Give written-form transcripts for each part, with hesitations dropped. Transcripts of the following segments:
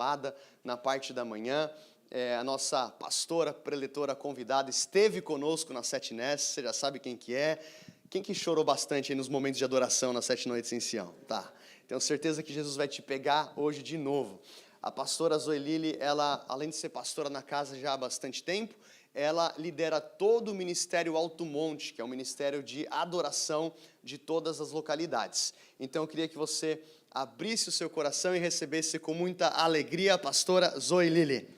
participada na parte da manhã. A nossa pastora, preletora convidada, esteve conosco na Sete Ness, você já sabe quem que é. Quem que chorou bastante aí nos momentos de adoração nas 7 noites em Sião? Tá. Tenho certeza que Jesus vai te pegar hoje de novo. A pastora Zoelili, ela, além de ser pastora na casa já há bastante tempo, ela lidera todo o Ministério Alto Monte, que é o ministério de adoração de todas as localidades. Então eu queria que você abrisse o seu coração e recebesse com muita alegria a pastora Zoelili.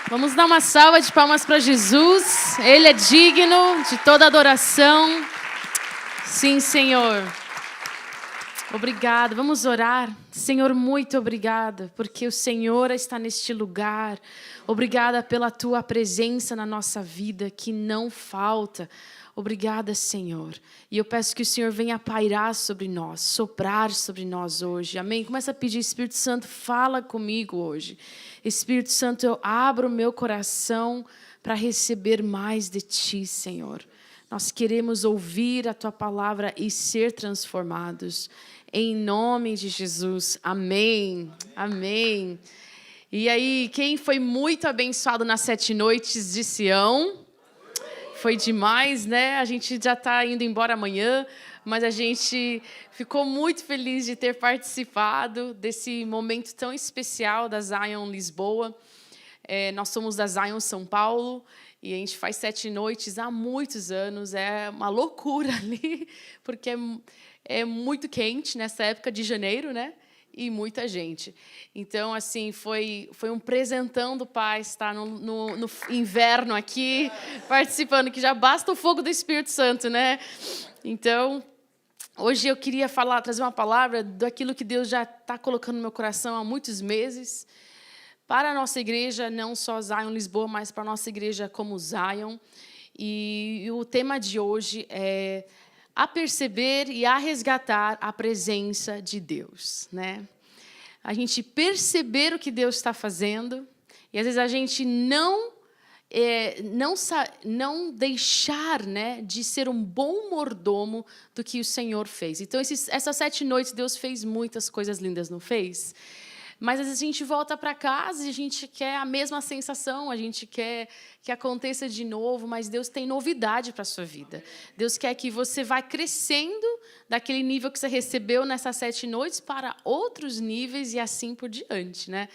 Vamos dar uma salva de palmas para Jesus. Ele é digno de toda adoração. Sim, Senhor. Obrigado. Vamos orar. Senhor, muito obrigada, porque o Senhor está neste lugar. Obrigada pela tua presença na nossa vida, que não falta. Obrigada, Senhor. E eu peço que o Senhor venha pairar sobre nós, soprar sobre nós hoje. Amém? Começa a pedir, Espírito Santo, fala comigo hoje. Espírito Santo, eu abro o meu coração para receber mais de Ti, Senhor. Nós queremos ouvir a Tua palavra e ser transformados. Em nome de Jesus. Amém. Amém. E aí, quem foi muito abençoado nas 7 noites de Sião? Foi demais, né? A gente já está indo embora amanhã, mas a gente ficou muito feliz de ter participado desse momento tão especial da Zion Lisboa. Nós somos da Zion São Paulo e a gente faz 7 noites há muitos anos. É uma loucura ali, porque é muito quente nessa época de janeiro, né? E muita gente. Então, assim, foi um presentão do Pai estar no inverno aqui, participando, que já basta o fogo do Espírito Santo, né? Então, hoje eu queria trazer uma palavra daquilo que Deus já está colocando no meu coração há muitos meses, para a nossa igreja, não só Zion Lisboa, mas para a nossa igreja como Zion. E o tema de hoje é a perceber e a resgatar a presença de Deus, né? A gente perceber o que Deus está fazendo e às vezes a gente não deixar, né, de ser um bom mordomo do que o Senhor fez. Então essas 7 noites Deus fez muitas coisas lindas, não fez? Mas às vezes a gente volta para casa e a gente quer a mesma sensação, a gente quer que aconteça de novo, mas Deus tem novidade para a sua vida. Deus quer que você vá crescendo daquele nível que você recebeu nessas 7 noites para outros níveis e assim por diante, né?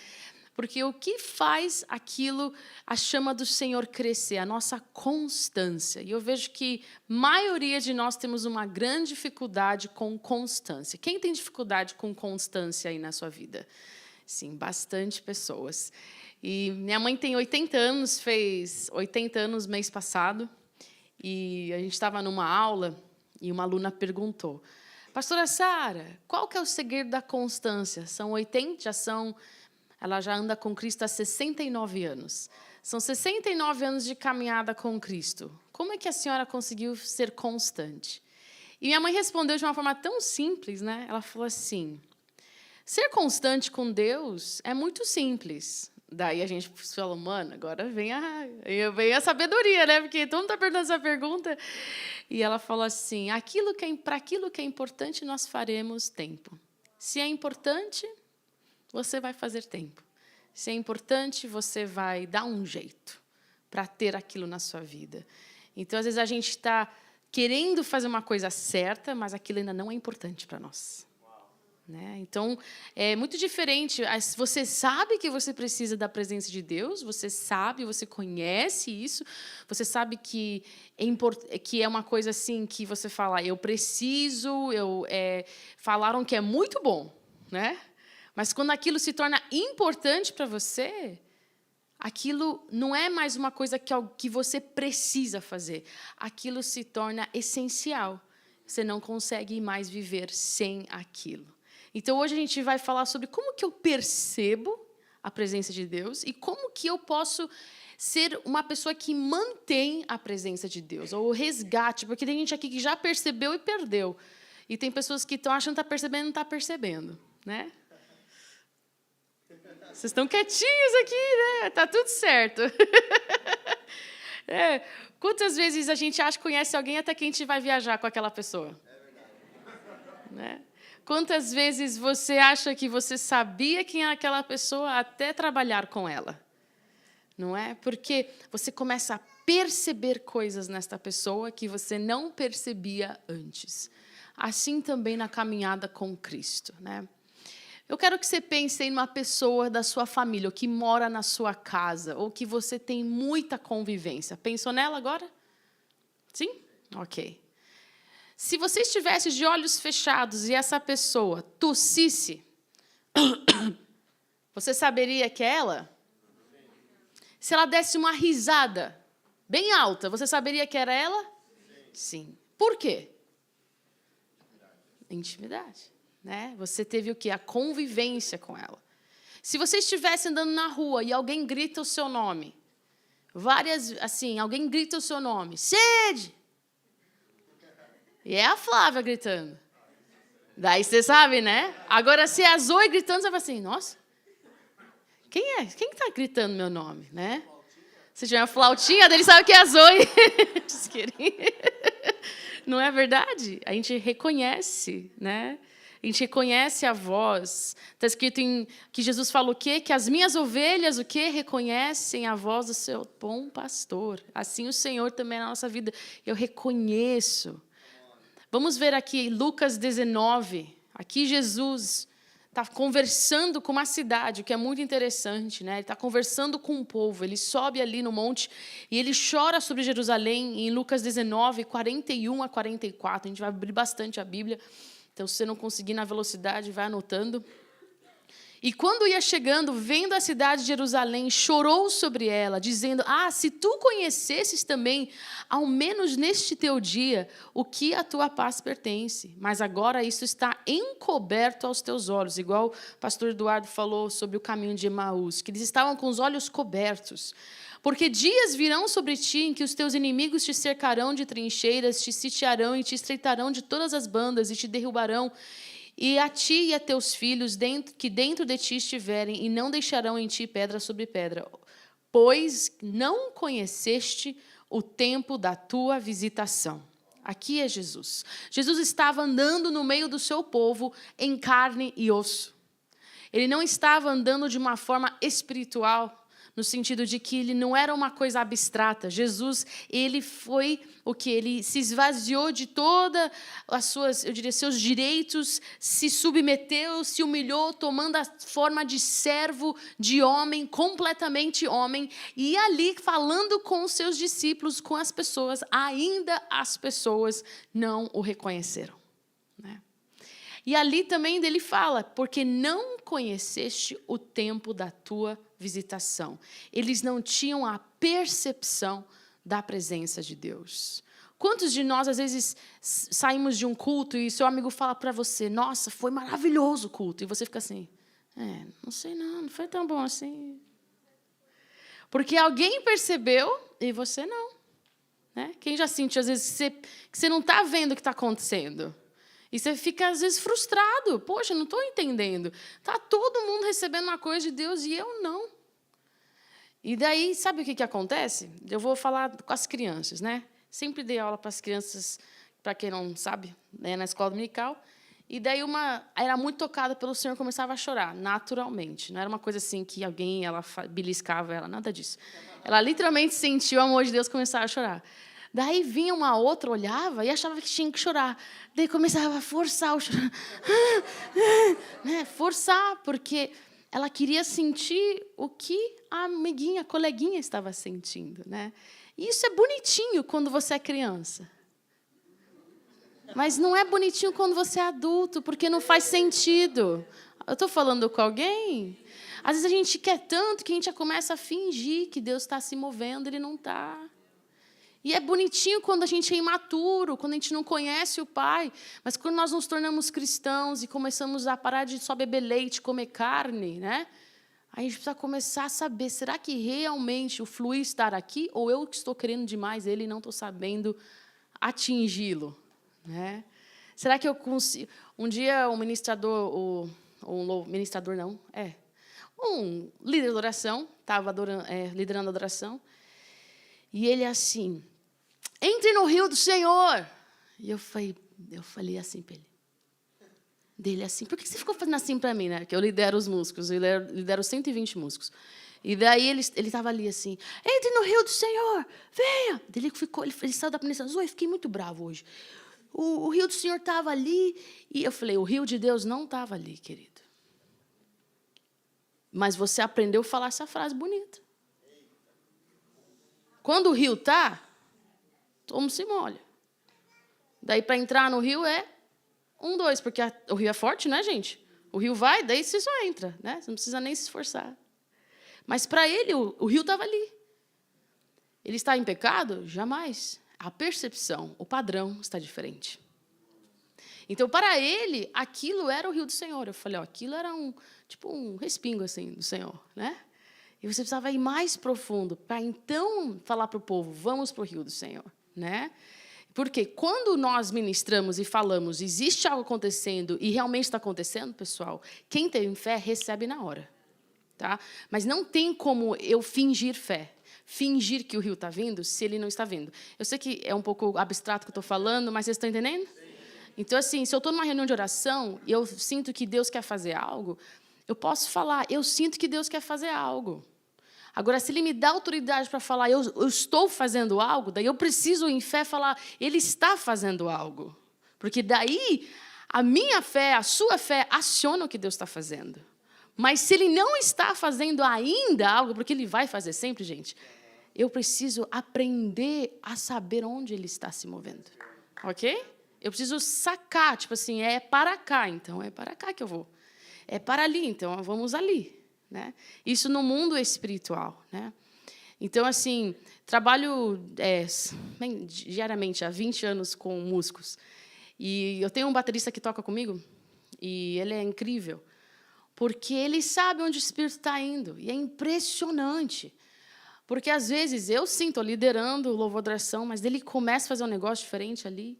Porque o que faz aquilo, a chama do Senhor crescer? A nossa constância. E eu vejo que a maioria de nós temos uma grande dificuldade com constância. Quem tem dificuldade com constância aí na sua vida? Sim, bastante pessoas. E minha mãe tem 80 anos, fez 80 anos mês passado, e a gente estava numa aula e uma aluna perguntou: Pastora Sara, qual que é o segredo da constância? Ela já anda com Cristo há 69 anos. São 69 anos de caminhada com Cristo. Como é que a senhora conseguiu ser constante? E minha mãe respondeu de uma forma tão simples, né? Ela falou assim: ser constante com Deus é muito simples. Daí a gente falou, mano, agora vem a sabedoria, né? Porque todo mundo está perguntando essa pergunta. E ela falou assim, para aquilo que é importante, nós faremos tempo. Se é importante, você vai fazer tempo. Se é importante, você vai dar um jeito para ter aquilo na sua vida. Então, às vezes, a gente está querendo fazer uma coisa certa, mas aquilo ainda não é importante para nós. Né? Então, é muito diferente. Você sabe que você precisa da presença de Deus, você sabe, você conhece isso, você sabe que é uma coisa assim que você fala, eu preciso, falaram que é muito bom, né? Mas quando aquilo se torna importante para você, aquilo não é mais uma coisa que você precisa fazer, aquilo se torna essencial. Você não consegue mais viver sem aquilo. Então, hoje a gente vai falar sobre como que eu percebo a presença de Deus e como que eu posso ser uma pessoa que mantém a presença de Deus, ou resgate, porque tem gente aqui que já percebeu e perdeu. E tem pessoas que estão achando que está percebendo e não está percebendo, né? Vocês estão quietinhos aqui, né? Tá tudo certo. Quantas vezes a gente acha que conhece alguém até que a gente vai viajar com aquela pessoa? É verdade. Né? Quantas vezes você acha que você sabia quem é aquela pessoa até trabalhar com ela? Não é? Porque você começa a perceber coisas nesta pessoa que você não percebia antes. Assim também na caminhada com Cristo, né? Eu quero que você pense em uma pessoa da sua família, ou que mora na sua casa, ou que você tem muita convivência. Pensou nela agora? Sim? Ok. Se você estivesse de olhos fechados e essa pessoa tossisse, você saberia que é ela? Se ela desse uma risada bem alta, você saberia que era ela? Sim. Por quê? Intimidade. Né? Você teve o quê? A convivência com ela. Se você estivesse andando na rua e alguém grita o seu nome, alguém grita o seu nome, Sede! E é a Flávia gritando. Daí você sabe, né? Agora, se é a Zoe gritando, você vai assim, nossa, quem é? Quem está gritando meu nome, né? Se tiver uma flautinha, ele sabe que é a Zoe. Não é verdade? A gente reconhece, né? A gente reconhece a voz. Está escrito que Jesus falou o quê? Que as minhas ovelhas, o quê? Reconhecem a voz do seu bom pastor. Assim o Senhor também na nossa vida. Eu reconheço. Vamos ver aqui Lucas 19. Aqui Jesus está conversando com uma cidade, o que é muito interessante, né? Ele está conversando com o povo. Ele sobe ali no monte e ele chora sobre Jerusalém em Lucas 19, 41 a 44. A gente vai abrir bastante a Bíblia. Então, se você não conseguir na velocidade, vai anotando. E quando ia chegando, vendo a cidade de Jerusalém, chorou sobre ela, dizendo, se tu conhecesses também, ao menos neste teu dia, o que a tua paz pertence. Mas agora isso está encoberto aos teus olhos, igual o pastor Eduardo falou sobre o caminho de Emaús, que eles estavam com os olhos cobertos. Porque dias virão sobre ti em que os teus inimigos te cercarão de trincheiras, te sitiarão e te estreitarão de todas as bandas e te derrubarão, e a ti e a teus filhos que dentro de ti estiverem, e não deixarão em ti pedra sobre pedra, pois não conheceste o tempo da tua visitação. Aqui é Jesus. Jesus estava andando no meio do seu povo em carne e osso. Ele não estava andando de uma forma espiritual, no sentido de que ele não era uma coisa abstrata. Jesus, ele foi o que? Ele se esvaziou de todas as suas, seus direitos, se submeteu, se humilhou, tomando a forma de servo, de homem, completamente homem, e ali falando com os seus discípulos, com as pessoas, ainda as pessoas não o reconheceram, né? E ali também ele fala, porque não conheceste o tempo da tua visitação. Eles não tinham a percepção da presença de Deus. Quantos de nós, às vezes, saímos de um culto e seu amigo fala para você, nossa, foi maravilhoso o culto, e você fica assim, não sei não foi tão bom assim. Porque alguém percebeu e você não. Né? Quem já sentiu, às vezes, que você não está vendo o que está acontecendo? E você fica, às vezes, frustrado. Poxa, não estou entendendo. Está todo mundo recebendo uma coisa de Deus e eu não. E daí, sabe o que acontece? Eu vou falar com as crianças, né? Sempre dei aula para as crianças, para quem não sabe, né, na escola dominical. E daí uma era muito tocada pelo Senhor, começava a chorar, naturalmente. Não era uma coisa assim que alguém beliscava ela, nada disso. Ela literalmente sentiu o amor de Deus e começava a chorar. Daí vinha uma outra, olhava e achava que tinha que chorar. Daí começava a forçar o choro. Né? Forçar, porque ela queria sentir o que a amiguinha, a coleguinha estava sentindo. Né? E isso é bonitinho quando você é criança. Mas não é bonitinho quando você é adulto, porque não faz sentido. Eu estou falando com alguém? Às vezes a gente quer tanto que a gente já começa a fingir que Deus está se movendo, Ele não está. E é bonitinho quando a gente é imaturo, quando a gente não conhece o Pai. Mas quando nós nos tornamos cristãos e começamos a parar de só beber leite, comer carne, né? A gente precisa começar a saber, será que realmente o fluir estar aqui? Ou eu que estou querendo demais Ele e não estou sabendo atingi-lo? Né? Será que eu consigo... Um dia um ministrador, ministrador não, um líder de oração, estava liderando a adoração, e ele assim, entre no rio do Senhor. E eu falei assim para ele, Dele assim, por que você ficou fazendo assim para mim, né? Que eu lidero os músicos, eu lidero 120 músicos. E daí ele estava ali assim, entre no rio do Senhor, venha. Ele saiu da planície, eu fiquei muito bravo hoje. O rio do Senhor estava ali, e eu falei, o rio de Deus não estava ali, querido. Mas você aprendeu a falar essa frase bonita. Quando o rio está, todo mundo se molha. Daí, para entrar no rio, é 1, 2, porque o rio é forte, né, gente? O rio vai, daí você só entra, né? Você não precisa nem se esforçar. Mas, para ele, o rio estava ali. Ele está em pecado? Jamais. A percepção, o padrão está diferente. Então, para ele, aquilo era o rio do Senhor. Eu falei, aquilo era tipo um respingo assim do Senhor, né? E você precisava ir mais profundo para então falar para o povo, vamos para o rio do Senhor, né? Porque quando nós ministramos e falamos, existe algo acontecendo e realmente está acontecendo, pessoal, quem tem fé recebe na hora, tá? Mas não tem como eu fingir fé, fingir que o rio está vindo se ele não está vindo. Eu sei que é um pouco abstrato o que eu estou falando, mas vocês estão entendendo? Então, assim, se eu estou numa reunião de oração e eu sinto que Deus quer fazer algo, eu posso falar, eu sinto que Deus quer fazer algo. Agora, se Ele me dá autoridade para falar, eu estou fazendo algo, daí eu preciso, em fé, falar, Ele está fazendo algo. Porque daí, a minha fé, a sua fé, aciona o que Deus está fazendo. Mas se Ele não está fazendo ainda algo, porque Ele vai fazer sempre, gente, eu preciso aprender a saber onde Ele está se movendo. Ok? Eu preciso sacar, tipo assim, é para cá, então é para cá que eu vou. É para ali, então vamos ali. Né? Isso no mundo espiritual. Né? Então, assim, trabalho diariamente, há 20 anos com músicos. E eu tenho um baterista que toca comigo, e ele é incrível, porque ele sabe onde o Espírito está indo. E é impressionante. Porque, às vezes, eu sim, estou liderando o louvor da adoração, mas ele começa a fazer um negócio diferente ali,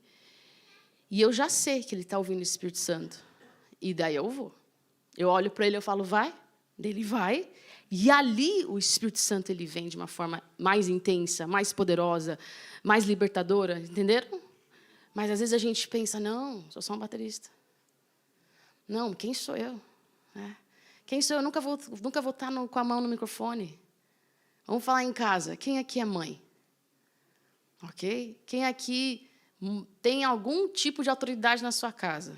e eu já sei que ele está ouvindo o Espírito Santo. E daí eu vou. Eu olho para ele e falo, vai. Ele vai. E ali o Espírito Santo ele vem de uma forma mais intensa, mais poderosa, mais libertadora. Entenderam? Mas às vezes a gente pensa, não, sou só um baterista. Não, quem sou eu? Quem sou eu? Nunca vou estar com a mão no microfone. Vamos falar em casa. Quem aqui é mãe? Ok? Quem aqui tem algum tipo de autoridade na sua casa?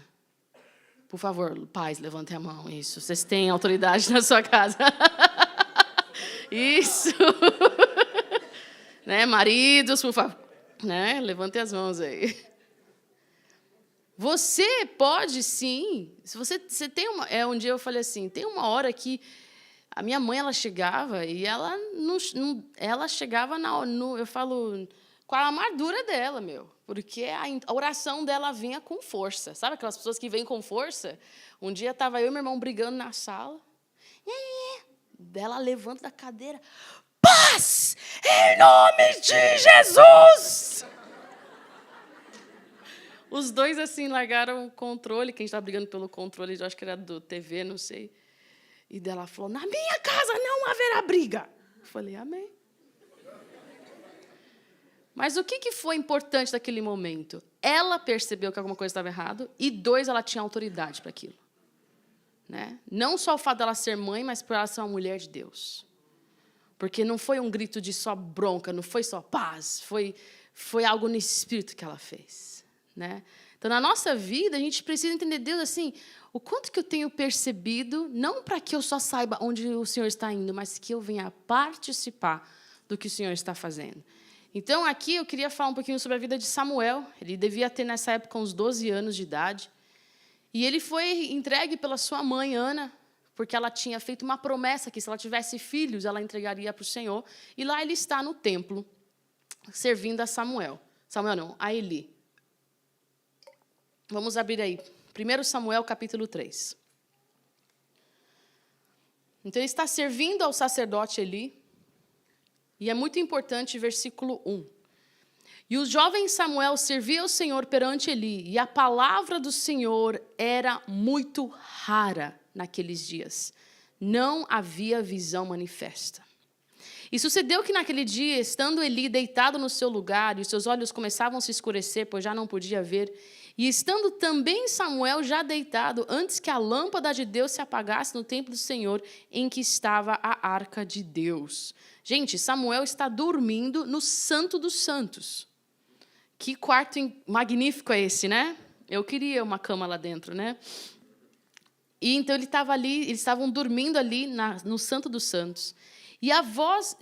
Por favor, pais, levantem a mão. Isso, vocês têm autoridade na sua casa. Isso. Né? Maridos, por favor. Né? Levantem as mãos aí. Você pode, sim. Se você tem uma... um dia eu falei assim, tem uma hora que a minha mãe ela chegava e ela chegava eu falo, com a amargura dela, meu. Porque a oração dela vinha com força. Sabe aquelas pessoas que vêm com força? Um dia estava eu e meu irmão brigando na sala. Ela levanta da cadeira. Paz! Em nome de Jesus! Os dois, assim, largaram o controle. Quem estava brigando pelo controle, eu acho que era do TV, não sei. E dela falou, na minha casa não haverá briga. Eu falei, amém. Mas o que foi importante naquele momento? Ela percebeu que alguma coisa estava errada e, 2, ela tinha autoridade para aquilo. Né? Não só o fato dela ser mãe, mas por ela ser uma mulher de Deus. Porque não foi um grito de só bronca, não foi só paz, foi algo no espírito que ela fez. Né? Então, na nossa vida, a gente precisa entender Deus assim, o quanto que eu tenho percebido, não para que eu só saiba onde o Senhor está indo, mas que eu venha participar do que o Senhor está fazendo. Então, aqui eu queria falar um pouquinho sobre a vida de Samuel. Ele devia ter, nessa época, uns 12 anos de idade. E ele foi entregue pela sua mãe, Ana, porque ela tinha feito uma promessa que, se ela tivesse filhos, ela entregaria para o Senhor. E lá ele está no templo, servindo a Samuel. Samuel não, a Eli. Vamos abrir aí. 1 Samuel, capítulo 3. Então, ele está servindo ao sacerdote Eli. E é muito importante, versículo 1. E o jovem Samuel servia ao Senhor perante Eli, e a palavra do Senhor era muito rara naqueles dias. Não havia visão manifesta. E sucedeu que naquele dia, estando Eli deitado no seu lugar, e os seus olhos começavam a se escurecer, pois já não podia ver, E estando também Samuel já deitado, antes que a lâmpada de Deus se apagasse no templo do Senhor, em que estava a arca de Deus. Gente, Samuel está dormindo no Santo dos Santos. Que quarto magnífico é esse, né? Eu queria uma cama lá dentro, né? E então ele estava ali, eles estavam dormindo ali no Santo dos Santos. E a voz,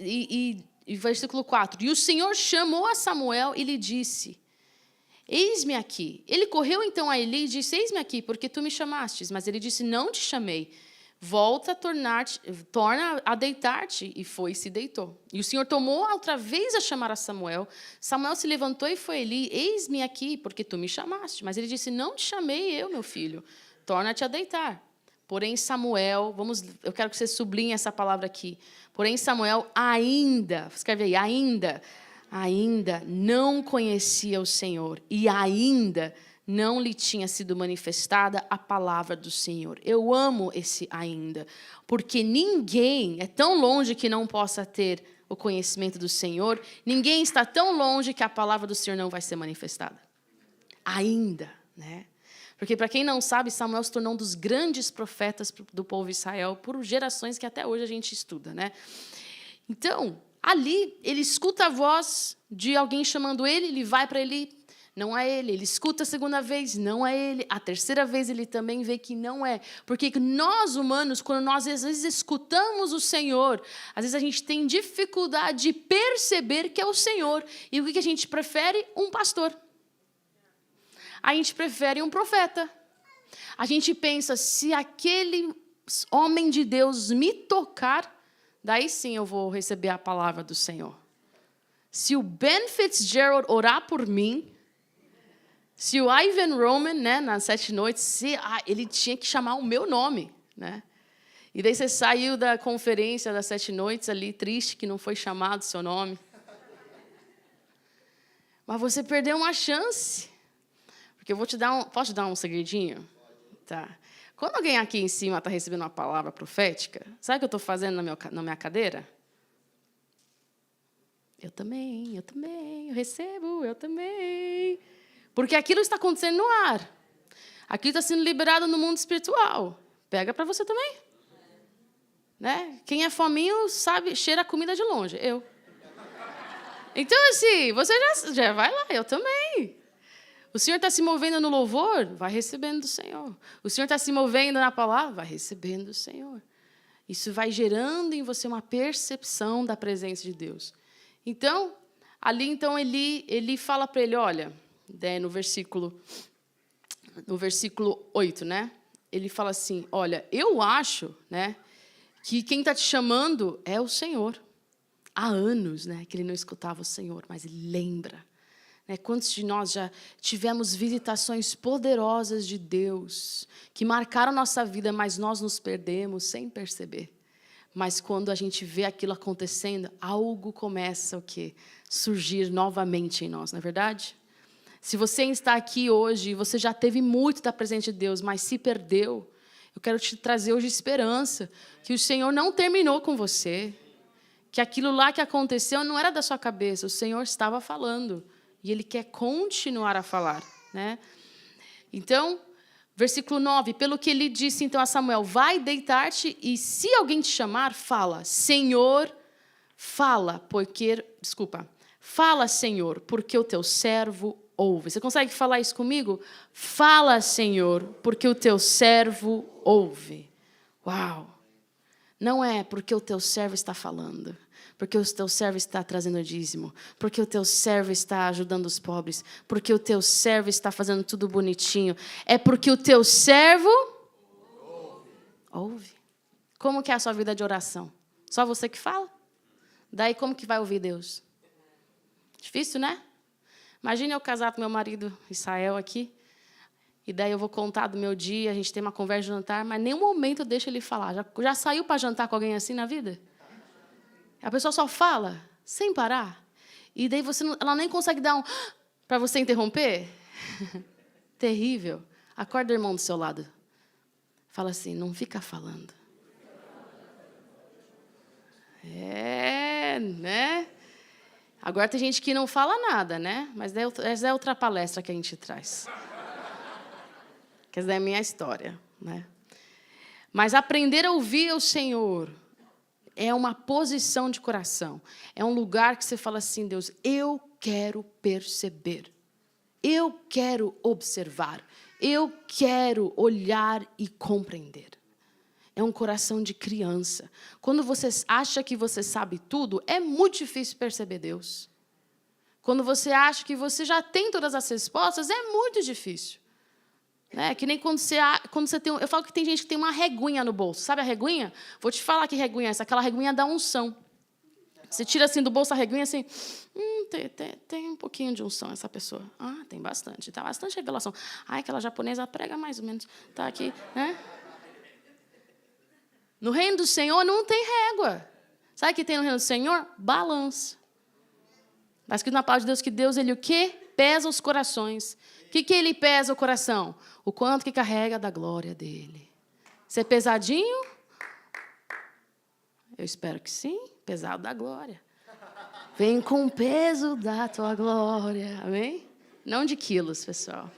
versículo 4, e o Senhor chamou a Samuel e lhe disse: eis-me aqui. Ele correu então a Eli e disse: eis-me aqui, porque tu me chamastes. Mas ele disse: não te chamei. Volta torna a deitar-te. E foi e se deitou. E o Senhor tomou outra vez a chamar a Samuel. Samuel se levantou e foi a Eli: eis-me aqui, porque tu me chamaste. Mas ele disse: não te chamei eu, meu filho. Torna-te a deitar. Porém, Samuel, eu quero que você sublinhe essa palavra aqui. Porém, Samuel ainda, escreve aí, ainda não conhecia o Senhor, e ainda não lhe tinha sido manifestada a palavra do Senhor. Eu amo esse ainda, porque ninguém é tão longe que não possa ter o conhecimento do Senhor, ninguém está tão longe que a palavra do Senhor não vai ser manifestada. Ainda, né? Porque, para quem não sabe, Samuel se tornou um dos grandes profetas do povo de Israel por gerações que até hoje a gente estuda, né? Então, ali, ele escuta a voz de alguém chamando ele vai para ele, não é ele. Ele escuta a segunda vez, não é ele. A terceira vez, ele também vê que não é. Porque nós, humanos, quando nós, às vezes, escutamos o Senhor, às vezes a gente tem dificuldade de perceber que é o Senhor. E o que a gente prefere? Um pastor. A gente prefere um profeta. A gente pensa, se aquele homem de Deus me tocar, daí sim eu vou receber a palavra do Senhor. Se o Ben Fitzgerald orar por mim, se o Ivan Roman, né, nas 7 noites, ele tinha que chamar o meu nome, né? E daí você saiu da conferência das 7 noites ali, triste que não foi chamado o seu nome. Mas você perdeu uma chance. Porque eu vou te dar posso te dar um segredinho? Tá. Quando alguém aqui em cima está recebendo uma palavra profética, sabe o que eu estou fazendo na minha cadeira? Eu também, eu recebo, eu também. Porque aquilo está acontecendo no ar. Aquilo está sendo liberado no mundo espiritual. Pega para você também. Né? Quem é fominho sabe, cheira a comida de longe. Eu. Então, assim, você já vai lá, eu também. O Senhor está se movendo no louvor, vai recebendo do Senhor. O Senhor está se movendo na palavra, vai recebendo do Senhor. Isso vai gerando em você uma percepção da presença de Deus. Então, ali, então, ele fala para ele, olha, no versículo 8, né? Ele fala assim, olha, eu acho, né, que quem está te chamando é o Senhor. Há anos, né, que ele não escutava o Senhor, mas ele lembra. Quantos de nós já tivemos visitações poderosas de Deus, que marcaram nossa vida, mas nós nos perdemos sem perceber. Mas quando a gente vê aquilo acontecendo, algo começa o quê? Surgir novamente em nós, não é verdade? Se você está aqui hoje e você já teve muito da presença de Deus, mas se perdeu, eu quero te trazer hoje esperança, que o Senhor não terminou com você, que aquilo lá que aconteceu não era da sua cabeça, o Senhor estava falando. E Ele quer continuar a falar, né? Então, versículo 9. Pelo que ele disse então a Samuel, vai deitar-te e se alguém te chamar, fala, Senhor, fala, Senhor, porque o teu servo ouve. Você consegue falar isso comigo? Fala, Senhor, porque o teu servo ouve. Uau! Não é porque o teu servo está falando. Porque o teu servo está trazendo dízimo, porque o teu servo está ajudando os pobres, porque o teu servo está fazendo tudo bonitinho. É porque o teu servo ouve. Como que é a sua vida de oração? Só você que fala? Daí como que vai ouvir Deus? Difícil, né? Imagine eu casar com meu marido Israel aqui, e daí eu vou contar do meu dia, a gente tem uma conversa de jantar, mas em nenhum momento eu deixo ele falar. Já saiu para jantar com alguém assim na vida? A pessoa só fala, sem parar. E daí ela nem consegue dar para você interromper. Terrível. Acorda o irmão do seu lado. Fala assim, não fica falando. Né? Agora tem gente que não fala nada, né? Mas essa é outra palestra que a gente traz. que essa é a minha história, né? Mas aprender a ouvir o Senhor é uma posição de coração. É um lugar que você fala assim, Deus, eu quero perceber. Eu quero observar. Eu quero olhar e compreender. É um coração de criança. Quando você acha que você sabe tudo, é muito difícil perceber Deus. Quando você acha que você já tem todas as respostas, é muito difícil. É que nem quando você tem... Eu falo que tem gente que tem uma reguinha no bolso. Sabe a reguinha? Vou te falar que reguinha é essa. Aquela reguinha da unção. Você tira assim do bolso a reguinha assim... tem um pouquinho de unção essa pessoa. Ah, tem bastante. Tá bastante revelação. Ah, aquela japonesa prega mais ou menos. Tá aqui, né? No reino do Senhor não tem régua. Sabe o que tem no reino do Senhor? Balanço. Está escrito na palavra de Deus que Deus, ele o quê? Pesa os corações. O que ele pesa o coração? O quanto que carrega da glória dele. Ser pesadinho? Eu espero que sim. Pesado da glória. Vem com o peso da tua glória. Amém? Não de quilos, pessoal.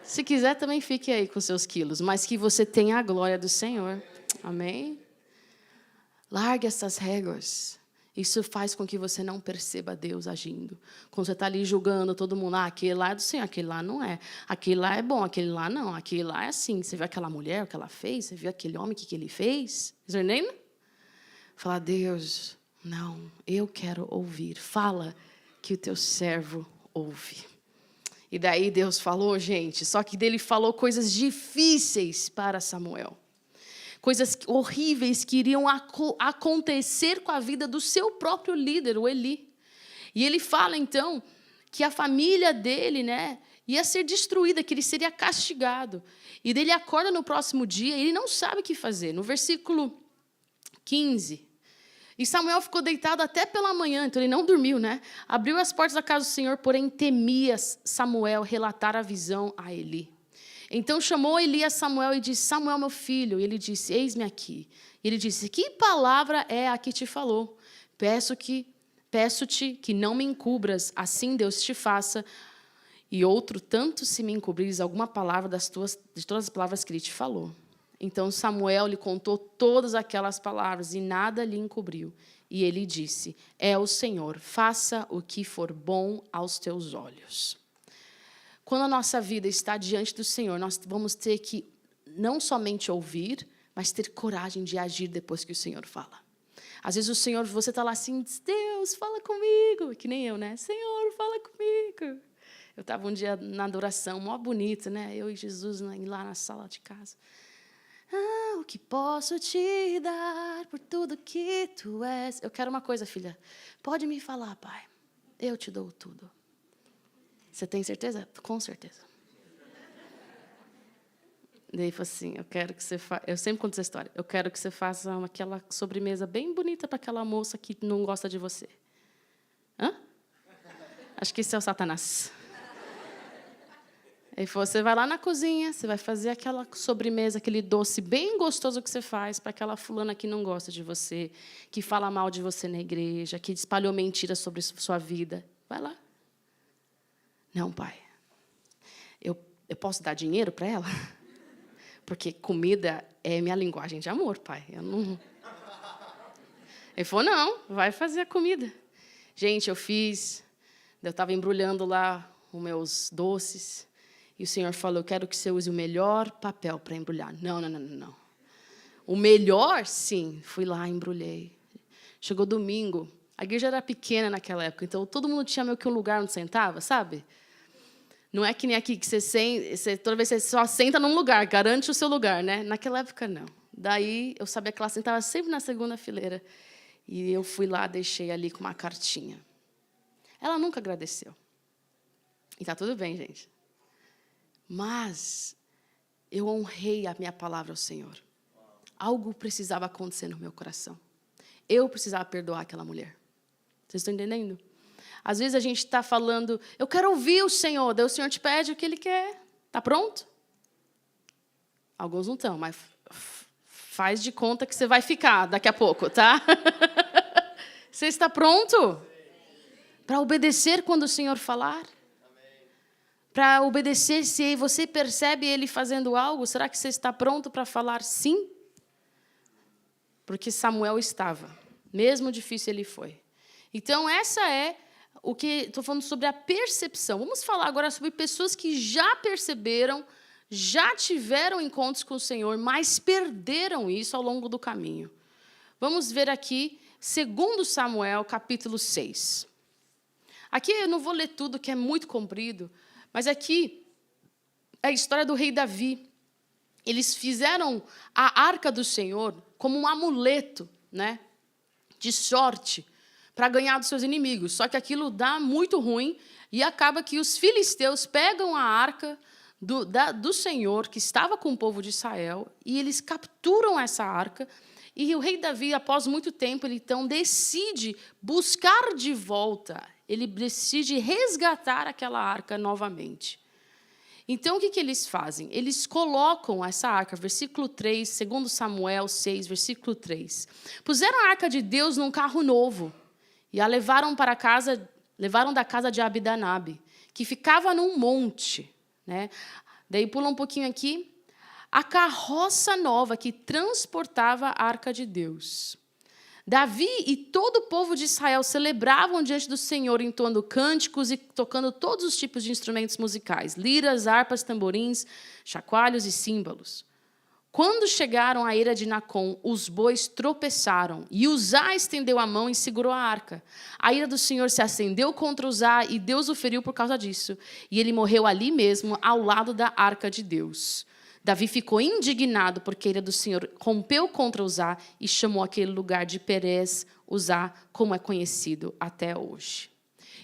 Se quiser, também fique aí com seus quilos. Mas que você tenha a glória do Senhor. Amém? Largue essas réguas. Isso faz com que você não perceba Deus agindo. Quando você está ali julgando todo mundo, aquele lá é do Senhor, aquele lá não é. Aquele lá é bom, aquele lá não. Aquele lá é assim. Você viu aquela mulher, o que ela fez? Você viu aquele homem, o que ele fez? Is your name? Fala, Deus, não, eu quero ouvir. Fala que o teu servo ouve. E daí Deus falou, gente, só que dele falou coisas difíceis para Samuel. Coisas horríveis que iriam acontecer com a vida do seu próprio líder, o Eli. E ele fala, então, que a família dele, né, ia ser destruída, que ele seria castigado. E ele acorda no próximo dia e ele não sabe o que fazer. No versículo 15. E Samuel ficou deitado até pela manhã, então ele não dormiu, né? Abriu as portas da casa do Senhor, porém temia Samuel relatar a visão a Eli. Então chamou Eli a Samuel e disse, Samuel, meu filho. E ele disse, eis-me aqui. E ele disse, que palavra é a que te falou? Peço-te que não me encubras, assim Deus te faça. E outro, tanto se me encobrires alguma palavra de todas as palavras que ele te falou. Então Samuel lhe contou todas aquelas palavras e nada lhe encobriu. E ele disse, é o Senhor, faça o que for bom aos teus olhos. Quando a nossa vida está diante do Senhor, nós vamos ter que não somente ouvir, mas ter coragem de agir depois que o Senhor fala. Às vezes o Senhor, você está lá assim, diz, Deus, fala comigo. Que nem eu, né? Senhor, fala comigo. Eu estava um dia na adoração, mó bonito, né? Eu e Jesus lá na sala de casa. O que posso te dar por tudo que tu és? Eu quero uma coisa, filha. Pode me falar, pai. Eu te dou tudo. Você tem certeza? Com certeza. Daí ele falou assim, eu quero que você faça... Eu sempre conto essa história. Eu quero que você faça aquela sobremesa bem bonita para aquela moça que não gosta de você. Hã? Acho que esse é o Satanás. Ele falou, você vai lá na cozinha, você vai fazer aquela sobremesa, aquele doce bem gostoso que você faz para aquela fulana que não gosta de você, que fala mal de você na igreja, que espalhou mentiras sobre sua vida. Vai lá. Não, pai. Eu posso dar dinheiro para ela? Porque comida é minha linguagem de amor, pai. Eu não... Ele falou, não, vai fazer a comida. Gente, eu estava embrulhando lá os meus doces. E o Senhor falou, eu quero que você use o melhor papel para embrulhar. Não. O melhor, sim. Fui lá, embrulhei. Chegou domingo. A igreja era pequena naquela época, então todo mundo tinha meio que um lugar onde sentava, sabe? Não é que nem aqui, que toda vez que você só senta num lugar, garante o seu lugar, né? Naquela época, não. Daí, eu sabia que ela sentava sempre na segunda fileira. E eu fui lá, deixei ali com uma cartinha. Ela nunca agradeceu. E tá tudo bem, gente. Mas eu honrei a minha palavra ao Senhor. Algo precisava acontecer no meu coração. Eu precisava perdoar aquela mulher. Vocês estão entendendo? Às vezes a gente está falando, eu quero ouvir o Senhor. Daí o Senhor te pede o que Ele quer. Está pronto? Alguns não estão, mas faz de conta que você vai ficar daqui a pouco, tá? Você está pronto? Para obedecer quando o Senhor falar? para obedecer. Se você percebe ele fazendo algo, será que você está pronto para falar sim? Porque Samuel estava, mesmo difícil ele foi. Então, essa é o que estou falando sobre a percepção. Vamos falar agora sobre pessoas que já perceberam, já tiveram encontros com o Senhor, mas perderam isso ao longo do caminho. Vamos ver aqui, 2 Samuel, capítulo 6. Aqui eu não vou ler tudo, que é muito comprido, mas aqui é a história do rei Davi. Eles fizeram a arca do Senhor como um amuleto, né, de sorte, para ganhar dos seus inimigos. Só que aquilo dá muito ruim e acaba que os filisteus pegam a arca do Senhor, que estava com o povo de Israel, e eles capturam essa arca. E o rei Davi, após muito tempo, ele então decide buscar de volta, ele decide resgatar aquela arca novamente. Então, o que eles fazem? Eles colocam essa arca, versículo 3, 2 Samuel 6, versículo 3. Puseram a arca de Deus num carro novo e a levaram para casa, levaram da casa de Abidanabe, que ficava num monte, né? Daí pula um pouquinho aqui. A carroça nova que transportava a arca de Deus. Davi e todo o povo de Israel celebravam diante do Senhor, entoando cânticos e tocando todos os tipos de instrumentos musicais, liras, harpas, tamborins, chacalhos e símbolos. Quando chegaram à eira de Nacon, os bois tropeçaram, e Uzá estendeu a mão e segurou a arca. A ira do Senhor se acendeu contra Uzá, e Deus o feriu por causa disso. E ele morreu ali mesmo, ao lado da arca de Deus. Davi ficou indignado porque a ira do Senhor rompeu contra Uzá e chamou aquele lugar de Perez Uzá, como é conhecido até hoje.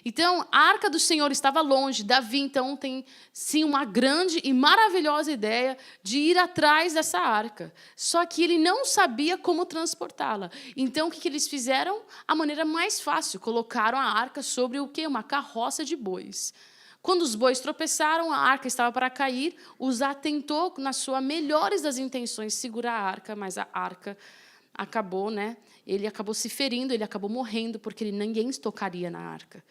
Então, a arca do Senhor estava longe. Davi, então, tem, sim, uma grande e maravilhosa ideia de ir atrás dessa arca. Só que ele não sabia como transportá-la. Então, o que eles fizeram? A maneira mais fácil, colocaram a arca sobre o quê? Uma carroça de bois. Quando os bois tropeçaram, a arca estava para cair. Uzá tentou, nas suas melhores das intenções, segurar a arca, mas a arca acabou, né? Ele acabou se ferindo, ele acabou morrendo, porque ninguém tocaria na arca.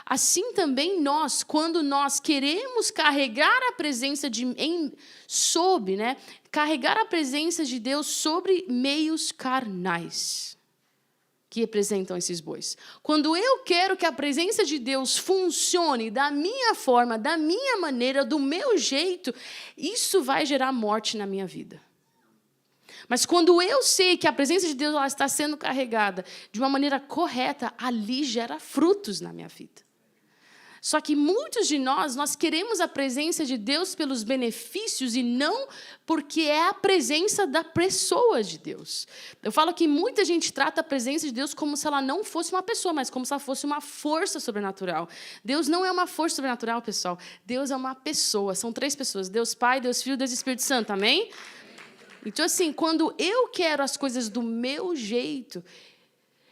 Assim também nós, quando nós queremos carregar a presença né? Carregar a presença de Deus sobre meios carnais, que representam esses bois. Quando eu quero que a presença de Deus funcione da minha forma, da minha maneira, do meu jeito, isso vai gerar morte na minha vida. Mas quando eu sei que a presença de Deus ela está sendo carregada de uma maneira correta, ali gera frutos na minha vida. Só que muitos de nós queremos a presença de Deus pelos benefícios e não porque é a presença da pessoa de Deus. Eu falo que muita gente trata a presença de Deus como se ela não fosse uma pessoa, mas como se ela fosse uma força sobrenatural. Deus não é uma força sobrenatural, pessoal. Deus é uma pessoa. São 3 pessoas. Deus Pai, Deus Filho e Deus Espírito Santo. Amém? Então, assim, quando eu quero as coisas do meu jeito,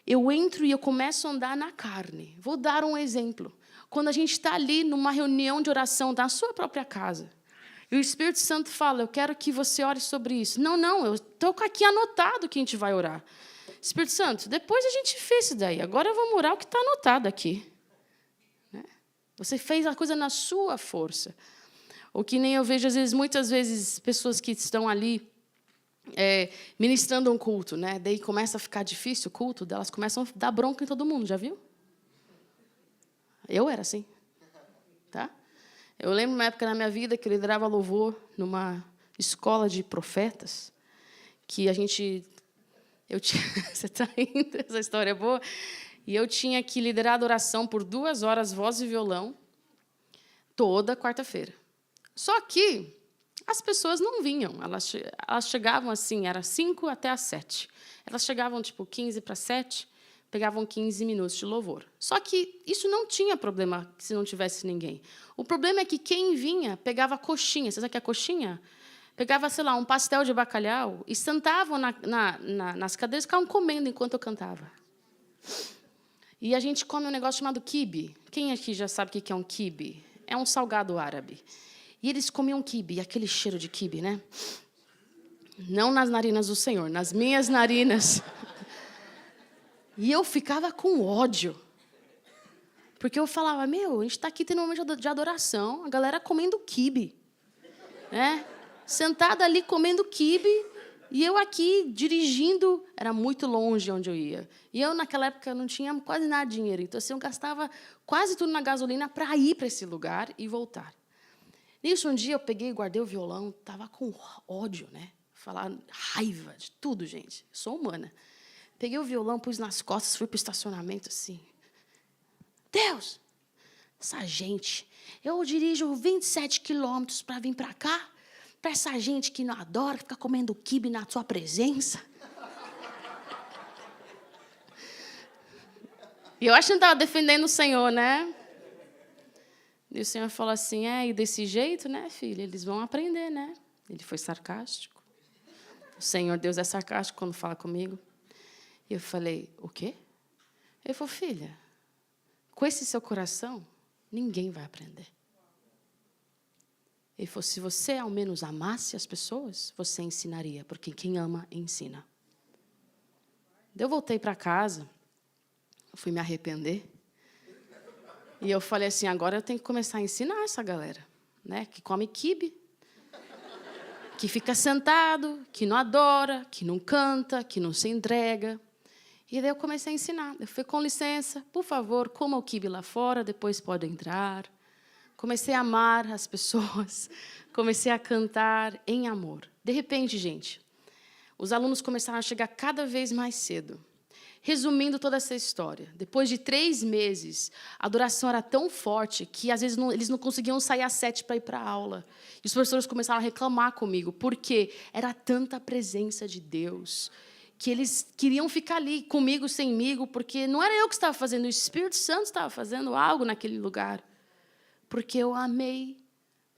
eu entro e eu começo a andar na carne. Vou dar um exemplo. Quando a gente está ali numa reunião de oração na sua própria casa, e o Espírito Santo fala, eu quero que você ore sobre isso. Não, eu estou aqui anotado que a gente vai orar. Espírito Santo, depois a gente fez isso daí, agora vamos orar o que está anotado aqui. Né? Você fez a coisa na sua força. Ou que nem eu vejo, muitas vezes, pessoas que estão ali ministrando um culto, né? Daí começa a ficar difícil o culto, elas começam a dar bronca em todo mundo, já viu? Eu era assim, tá? Eu lembro uma época na minha vida que eu liderava louvor numa escola de profetas, que você está rindo, essa história é boa, e eu tinha que liderar a adoração por 2 horas, voz e violão, toda quarta-feira. Só que as pessoas não vinham, elas chegavam assim, era 5 até às 7. Elas chegavam, 15 para 7, pegavam 15 minutos de louvor. Só que isso não tinha problema se não tivesse ninguém. O problema é que quem vinha pegava coxinha. Você sabe o que é coxinha? Pegava, sei lá, um pastel de bacalhau e sentavam nas cadeiras e ficavam comendo enquanto eu cantava. E a gente come um negócio chamado quibe. Quem aqui já sabe o que é um quibe? É um salgado árabe. E eles comiam quibe, aquele cheiro de quibe, né? Não nas narinas do Senhor, nas minhas narinas. E eu ficava com ódio. Porque eu falava, a gente está aqui tendo um momento de adoração, a galera comendo quibe. Né? Sentada ali comendo quibe, e eu aqui dirigindo, era muito longe onde eu ia. E eu, naquela época, não tinha quase nada de dinheiro. Então, assim, eu gastava quase tudo na gasolina para ir para esse lugar e voltar. Nisso, um dia, eu peguei e guardei o violão, estava com ódio, né? Falar raiva de tudo, gente. Eu sou humana. Peguei o violão, pus nas costas, fui para o estacionamento, assim. Deus, essa gente, eu dirijo 27 quilômetros para vir para cá, para essa gente que não adora, que fica comendo quibe na sua presença. E eu acho que não estava defendendo o Senhor, né? E o Senhor falou assim, e desse jeito, né, filha, eles vão aprender, né? Ele foi sarcástico. O Senhor Deus é sarcástico quando fala comigo. E eu falei, o quê? Ele falou, filha, com esse seu coração, ninguém vai aprender. Ele falou, se você ao menos amasse as pessoas, você ensinaria, porque quem ama, ensina. Eu voltei para casa, fui me arrepender, e eu falei assim, agora eu tenho que começar a ensinar essa galera, né, que come quibe, que fica sentado, que não adora, que não canta, que não se entrega. E daí eu comecei a ensinar. Eu falei, com licença, por favor, coma o quibe lá fora, depois pode entrar. Comecei a amar as pessoas, comecei a cantar em amor. De repente, gente, os alunos começaram a chegar cada vez mais cedo. Resumindo toda essa história, depois de 3 meses, a adoração era tão forte que, às vezes, eles não conseguiam sair às 7 para ir para a aula. E os professores começaram a reclamar comigo, porque era tanta presença de Deus, que eles queriam ficar ali, comigo, semigo, porque não era eu que estava fazendo, o Espírito Santo estava fazendo algo naquele lugar. Porque eu amei,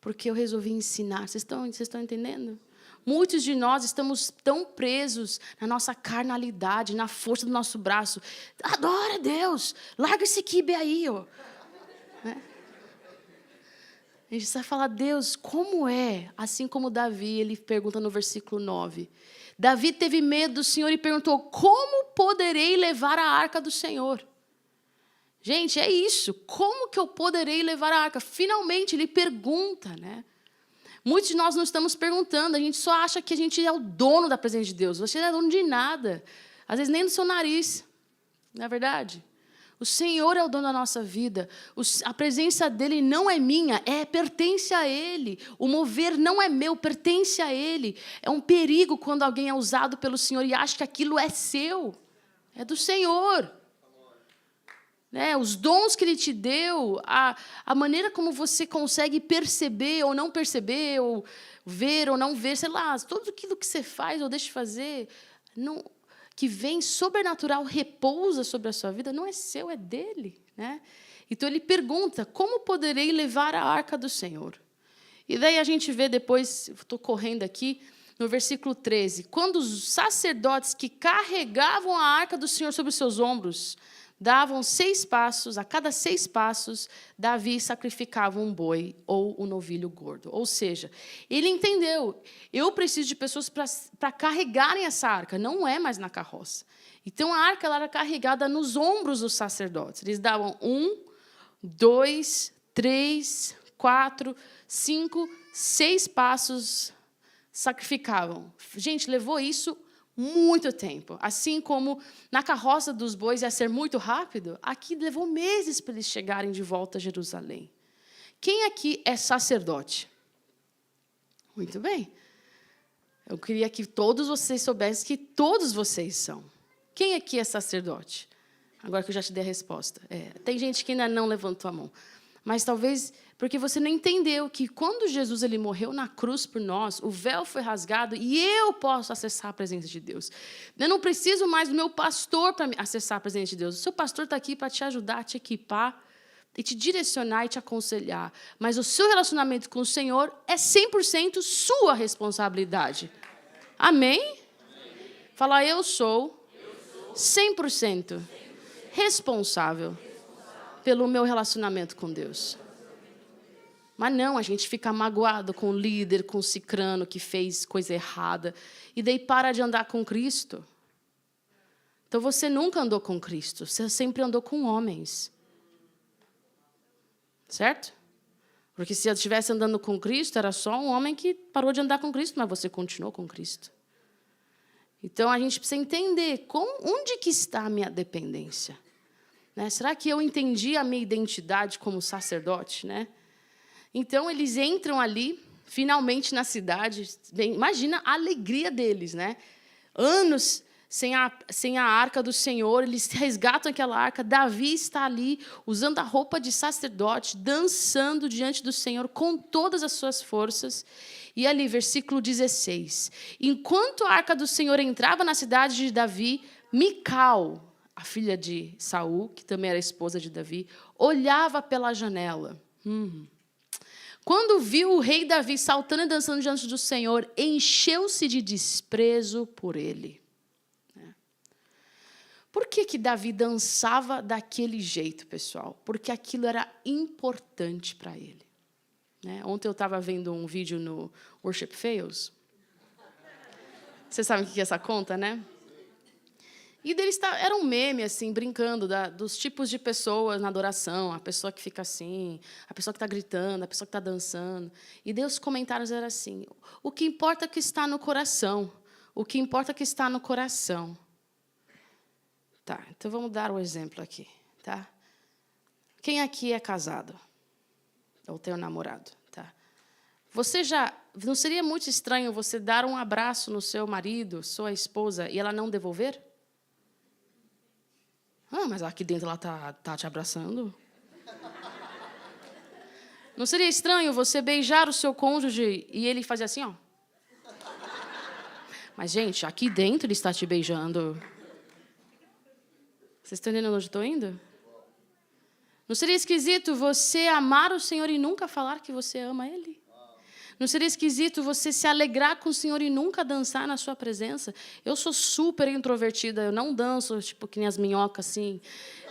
porque eu resolvi ensinar. Vocês estão entendendo? Muitos de nós estamos tão presos na nossa carnalidade, na força do nosso braço. Adora a Deus, larga esse quibe aí. Ó. Né? A gente vai falar, Deus, como é? Assim como Davi, ele pergunta no versículo 9. Davi teve medo do Senhor e perguntou, como poderei levar a arca do Senhor? Gente, é isso. Como que eu poderei levar a arca? Finalmente, ele pergunta, né? Muitos de nós não estamos perguntando, a gente só acha que a gente é o dono da presença de Deus. Você não é dono de nada. Às vezes nem do seu nariz. Não é verdade? O Senhor é o dono da nossa vida. A presença dele não é minha, pertence a ele. O mover não é meu, pertence a ele. É um perigo quando alguém é usado pelo Senhor e acha que aquilo é seu. É do Senhor. Né, os dons que Ele te deu, a maneira como você consegue perceber ou não perceber, ou ver ou não ver, sei lá, tudo aquilo que você faz ou deixa de fazer, não, que vem sobrenatural, repousa sobre a sua vida, não é seu, é dele. Né? Então, ele pergunta, como poderei levar a arca do Senhor? E daí a gente vê depois, estou correndo aqui, no versículo 13, quando os sacerdotes que carregavam a arca do Senhor sobre os seus ombros, davam 6 passos, a cada 6 passos, Davi sacrificava um boi ou um novilho gordo. Ou seja, ele entendeu, eu preciso de pessoas para carregarem essa arca, não é mais na carroça. Então, a arca ela era carregada nos ombros dos sacerdotes. Eles davam 1, 2, 3, 4, 5, 6 passos, sacrificavam. Gente, levou isso muito tempo. Assim como na carroça dos bois ia ser muito rápido, aqui levou meses para eles chegarem de volta a Jerusalém. Quem aqui é sacerdote? Muito bem. Eu queria que todos vocês soubessem que todos vocês são. Quem aqui é sacerdote? Agora que eu já te dei a resposta. Tem gente que ainda não levantou a mão. Mas talvez porque você não entendeu que quando Jesus ele morreu na cruz por nós, o véu foi rasgado e eu posso acessar a presença de Deus. Eu não preciso mais do meu pastor para acessar a presença de Deus. O seu pastor está aqui para te ajudar, te equipar, e te direcionar e te aconselhar. Mas o seu relacionamento com o Senhor é 100% sua responsabilidade. Amém? Fala, eu sou 100% responsável pelo meu relacionamento com Deus. Mas não, a gente fica magoado com o líder, com o cicrano que fez coisa errada, e daí para de andar com Cristo. Então, você nunca andou com Cristo, você sempre andou com homens. Certo? Porque se eu estivesse andando com Cristo, era só um homem que parou de andar com Cristo, mas você continuou com Cristo. Então, a gente precisa entender onde que está a minha dependência. Né? Será que eu entendi a minha identidade como sacerdote? Né? Então, eles entram ali, finalmente, na cidade. Bem, imagina a alegria deles. Né? Anos sem a arca do Senhor, eles resgatam aquela arca. Davi está ali, usando a roupa de sacerdote, dançando diante do Senhor com todas as suas forças. E ali, versículo 16. Enquanto a arca do Senhor entrava na cidade de Davi, Mical, a filha de Saul, que também era esposa de Davi, olhava pela janela. Quando viu o rei Davi saltando e dançando diante do Senhor, encheu-se de desprezo por ele. Por que Davi dançava daquele jeito, pessoal? Porque aquilo era importante para ele. Ontem eu estava vendo um vídeo no Worship Fails. Vocês sabem o que é essa conta, né? E deles era um meme, assim, brincando dos tipos de pessoas na adoração. A pessoa que fica assim, a pessoa que está gritando, a pessoa que está dançando. E daí os comentários eram assim, o que importa é que está no coração. O que importa é que está no coração. Tá, então vamos dar um exemplo aqui. Tá? Quem aqui é casado? Ou tem um namorado? Tá? Você já... Não seria muito estranho você dar um abraço no seu marido, sua esposa, e ela não devolver? Mas aqui dentro ela tá te abraçando. Não seria estranho você beijar o seu cônjuge e ele fazer assim, ó? Mas, gente, aqui dentro ele está te beijando. Vocês estão entendendo onde eu estou indo? Não seria esquisito você amar o Senhor e nunca falar que você ama Ele? Não seria esquisito você se alegrar com o Senhor e nunca dançar na sua presença? Eu sou super introvertida, eu não danço, tipo, que nem as minhocas, assim.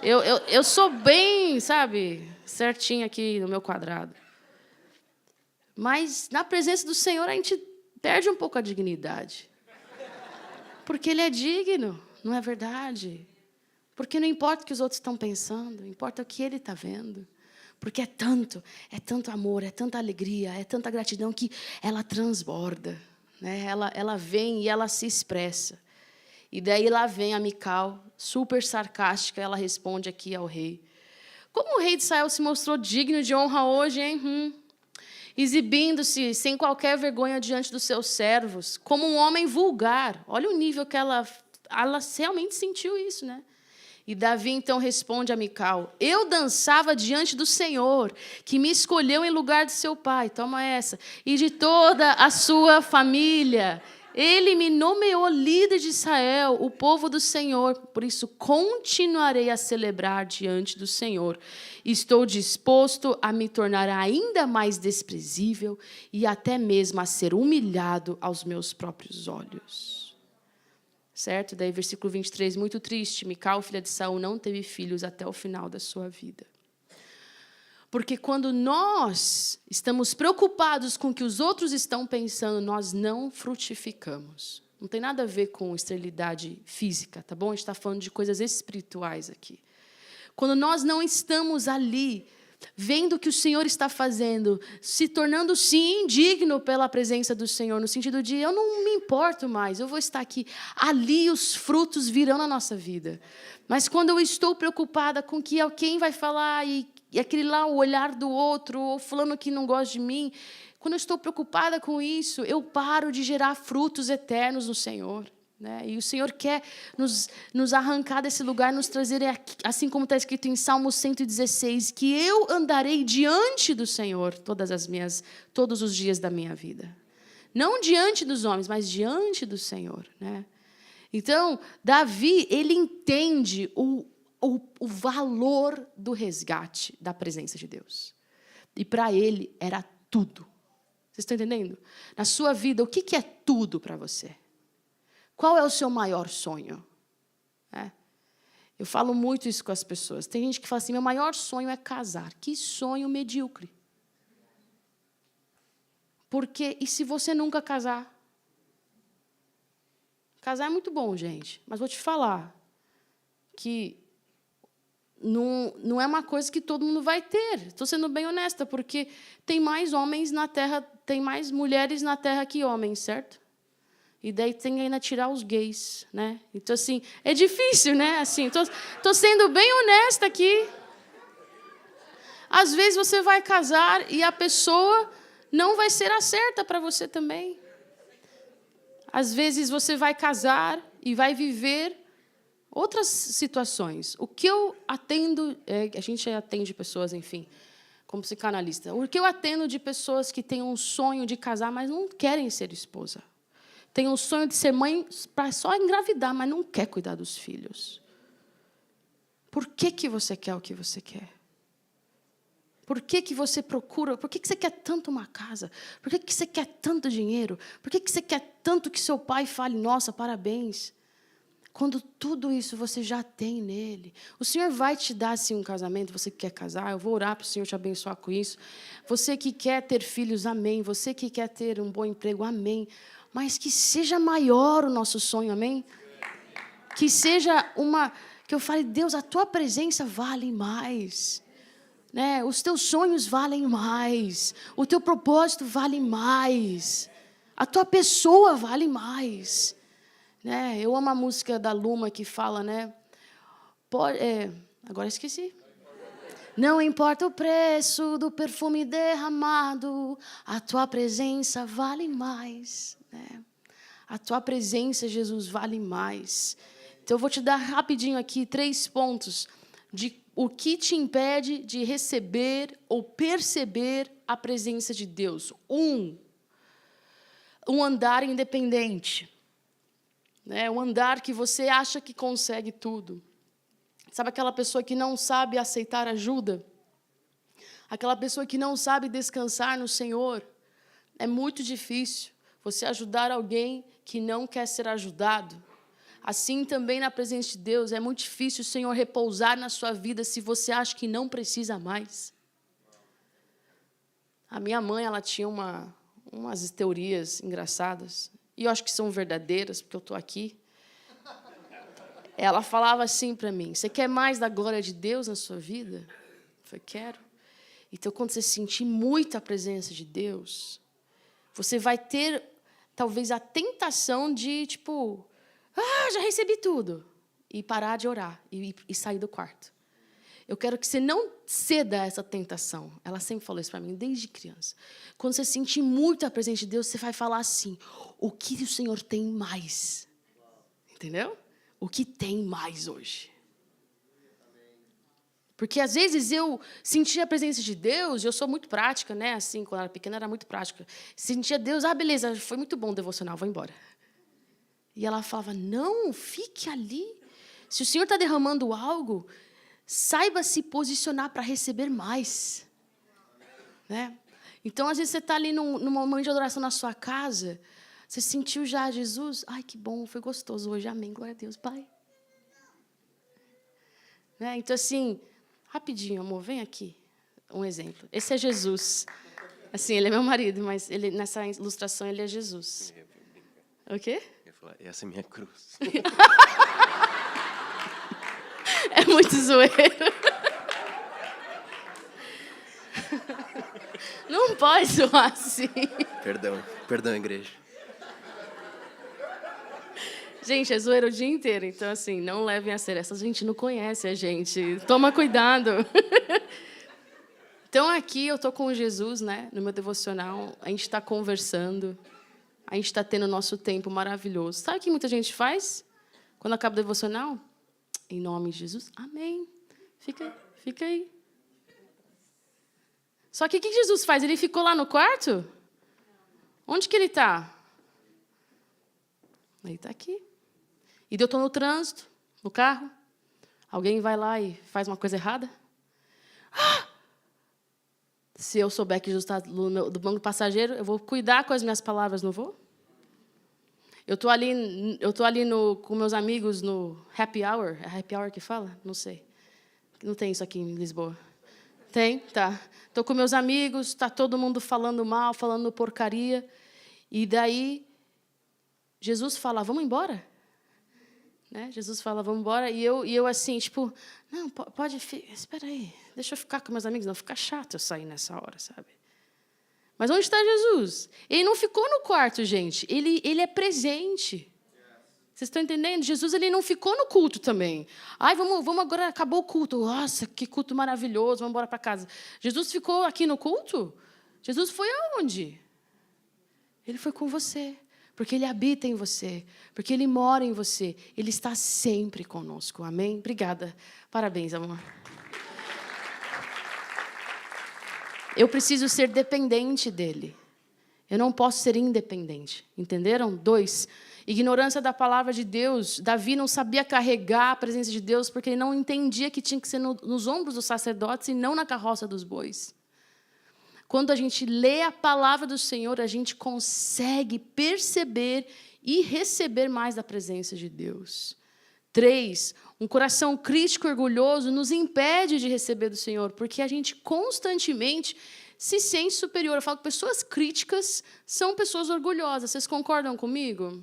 Eu sou bem, sabe, certinha aqui no meu quadrado. Mas na presença do Senhor a gente perde um pouco a dignidade. Porque Ele é digno, não é verdade? Porque não importa o que os outros estão pensando, importa o que Ele está vendo. Porque é tanto amor, é tanta alegria, é tanta gratidão que ela transborda. Né? Ela vem e ela se expressa. E daí lá vem a Mical, super sarcástica, ela responde aqui ao rei. Como o rei de Israel se mostrou digno de honra hoje, hein? Exibindo-se sem qualquer vergonha diante dos seus servos, como um homem vulgar. Olha o nível que ela realmente sentiu isso, né? E Davi, então, responde a Mical, eu dançava diante do Senhor, que me escolheu em lugar de seu pai, toma essa, e de toda a sua família. Ele me nomeou líder de Israel, o povo do Senhor, por isso continuarei a celebrar diante do Senhor. Estou disposto a me tornar ainda mais desprezível e até mesmo a ser humilhado aos meus próprios olhos. Certo? Daí, versículo 23, muito triste. Mical, filha de Saul, não teve filhos até o final da sua vida. Porque quando nós estamos preocupados com o que os outros estão pensando, nós não frutificamos. Não tem nada a ver com esterilidade física, tá bom? A gente está falando de coisas espirituais aqui. Quando nós não estamos ali, vendo o que o Senhor está fazendo, se tornando, sim, indigno pela presença do Senhor, no sentido de, eu não me importo mais, eu vou estar aqui. Ali os frutos virão na nossa vida. Mas quando eu estou preocupada com que alguém vai falar e aquele lá, o olhar do outro, ou fulano que não gosta de mim, quando eu estou preocupada com isso, eu paro de gerar frutos eternos no Senhor. Né? E o Senhor quer nos arrancar desse lugar, nos trazer, assim como está escrito em Salmo 116, que eu andarei diante do Senhor todos os dias da minha vida. Não diante dos homens, mas diante do Senhor. Né? Então, Davi, ele entende o valor do resgate da presença de Deus. E para ele era tudo. Vocês estão entendendo? Na sua vida, o que é tudo para você? Qual é o seu maior sonho? Eu falo muito isso com as pessoas. Tem gente que fala assim, meu maior sonho é casar. Que sonho medíocre. Porque, e se você nunca casar? Casar é muito bom, gente. Mas vou te falar que não é uma coisa que todo mundo vai ter. Estou sendo bem honesta, porque tem mais homens na Terra, tem mais mulheres na Terra que homens, certo? E daí tem que ainda tirar os gays, né? Então, assim, é difícil, né? Assim, tô sendo bem honesta aqui. Às vezes você vai casar e a pessoa não vai ser a certa para você também. Às vezes você vai casar e vai viver outras situações. O que eu atendo, a gente atende pessoas, enfim, como psicanalista. O que eu atendo de pessoas que têm um sonho de casar, mas não querem ser esposa. Tem um sonho de ser mãe para só engravidar, mas não quer cuidar dos filhos. Por que você quer o que você quer? Por que você procura? Por que você quer tanto uma casa? Por que você quer tanto dinheiro? Por que você quer tanto que seu pai fale, nossa, parabéns? Quando tudo isso você já tem nele. O Senhor vai te dar, assim, um casamento, você que quer casar, eu vou orar para o Senhor te abençoar com isso. Você que quer ter filhos, amém. Você que quer ter um bom emprego, amém. Mas que seja maior o nosso sonho, amém? Que seja que eu fale, Deus, a tua presença vale mais. Né? Os teus sonhos valem mais. O teu propósito vale mais. A tua pessoa vale mais. Né? Eu amo a música da Luma que fala, né? Agora esqueci. Não importa o preço do perfume derramado, a tua presença vale mais. Né? A tua presença, Jesus, vale mais. Então, eu vou te dar rapidinho aqui 3 pontos de o que te impede de receber ou perceber a presença de Deus. Um andar independente. Né? Um andar que você acha que consegue tudo. Sabe aquela pessoa que não sabe aceitar ajuda? Aquela pessoa que não sabe descansar no Senhor? É muito difícil você ajudar alguém que não quer ser ajudado. Assim também na presença de Deus, é muito difícil o Senhor repousar na sua vida se você acha que não precisa mais. A minha mãe, ela tinha umas teorias engraçadas, e eu acho que são verdadeiras, porque eu estou aqui. Ela falava assim para mim, você quer mais da glória de Deus na sua vida? Eu falei, quero. Então, quando você sentir muita presença de Deus, você vai ter, talvez, a tentação de, já recebi tudo. E parar de orar e sair do quarto. Eu quero que você não ceda a essa tentação. Ela sempre falou isso para mim, desde criança. Quando você sentir muito a presença de Deus, você vai falar assim, o que o Senhor tem mais? Entendeu? O que tem mais hoje? Porque, às vezes, eu sentia a presença de Deus, e eu sou muito prática, né? Assim, quando eu era pequena, era muito prática. Sentia Deus, beleza, foi muito bom o devocional, vou embora. E ela falava, não, fique ali. Se o Senhor está derramando algo, saiba se posicionar para receber mais. Né? Então, às vezes, você está ali num momento de adoração na sua casa, você sentiu já Jesus? Ai, que bom, foi gostoso hoje, amém, glória a Deus, Pai. Né? Então, assim, rapidinho, amor, vem aqui. Um exemplo. Esse é Jesus. Assim, ele é meu marido, mas nessa ilustração ele é Jesus. O quê? Eu ia falar, essa é minha cruz. É muito zoeiro. Não pode zoar assim. Perdão, igreja. Gente, é zoeiro o dia inteiro, então, assim, não levem a sério. Essa gente não conhece a gente. Toma cuidado. Então, aqui eu estou com Jesus, né, no meu devocional. A gente está conversando. A gente está tendo o nosso tempo maravilhoso. Sabe o que muita gente faz quando acaba o devocional? Em nome de Jesus, amém. Fica aí. Só que o que Jesus faz? Ele ficou lá no quarto? Onde que ele está? Ele está aqui. E eu estou no trânsito, no carro. Alguém vai lá e faz uma coisa errada? Se eu souber que Jesus está do banco do passageiro, eu vou cuidar com as minhas palavras, não vou? Eu estou ali com meus amigos no happy hour. É happy hour que fala? Não sei. Não tem isso aqui em Lisboa. Tem? Tá. Estou com meus amigos, está todo mundo falando mal, falando porcaria. E daí, Jesus fala, vamos embora? Né? Jesus fala, vamos embora. E eu assim, tipo, não, pode... Espera aí, deixa eu ficar com meus amigos. Não, fica chato eu sair nessa hora, sabe? Mas onde está Jesus? Ele não ficou no quarto, gente. Ele é presente. Vocês estão entendendo? Jesus ele não ficou no culto também. Ai, vamos agora, acabou o culto. Nossa, que culto maravilhoso, vamos embora para casa. Jesus ficou aqui no culto? Jesus foi aonde? Ele foi com você. Porque Ele habita em você. Porque Ele mora em você. Ele está sempre conosco. Amém? Obrigada. Parabéns, amor. Eu preciso ser dependente dEle. Eu não posso ser independente. Entenderam? 2. Ignorância da palavra de Deus. Davi não sabia carregar a presença de Deus porque ele não entendia que tinha que ser nos ombros dos sacerdotes e não na carroça dos bois. Quando a gente lê a palavra do Senhor, a gente consegue perceber e receber mais da presença de Deus. 3, um coração crítico e orgulhoso nos impede de receber do Senhor, porque a gente constantemente se sente superior. Eu falo que pessoas críticas são pessoas orgulhosas. Vocês concordam comigo?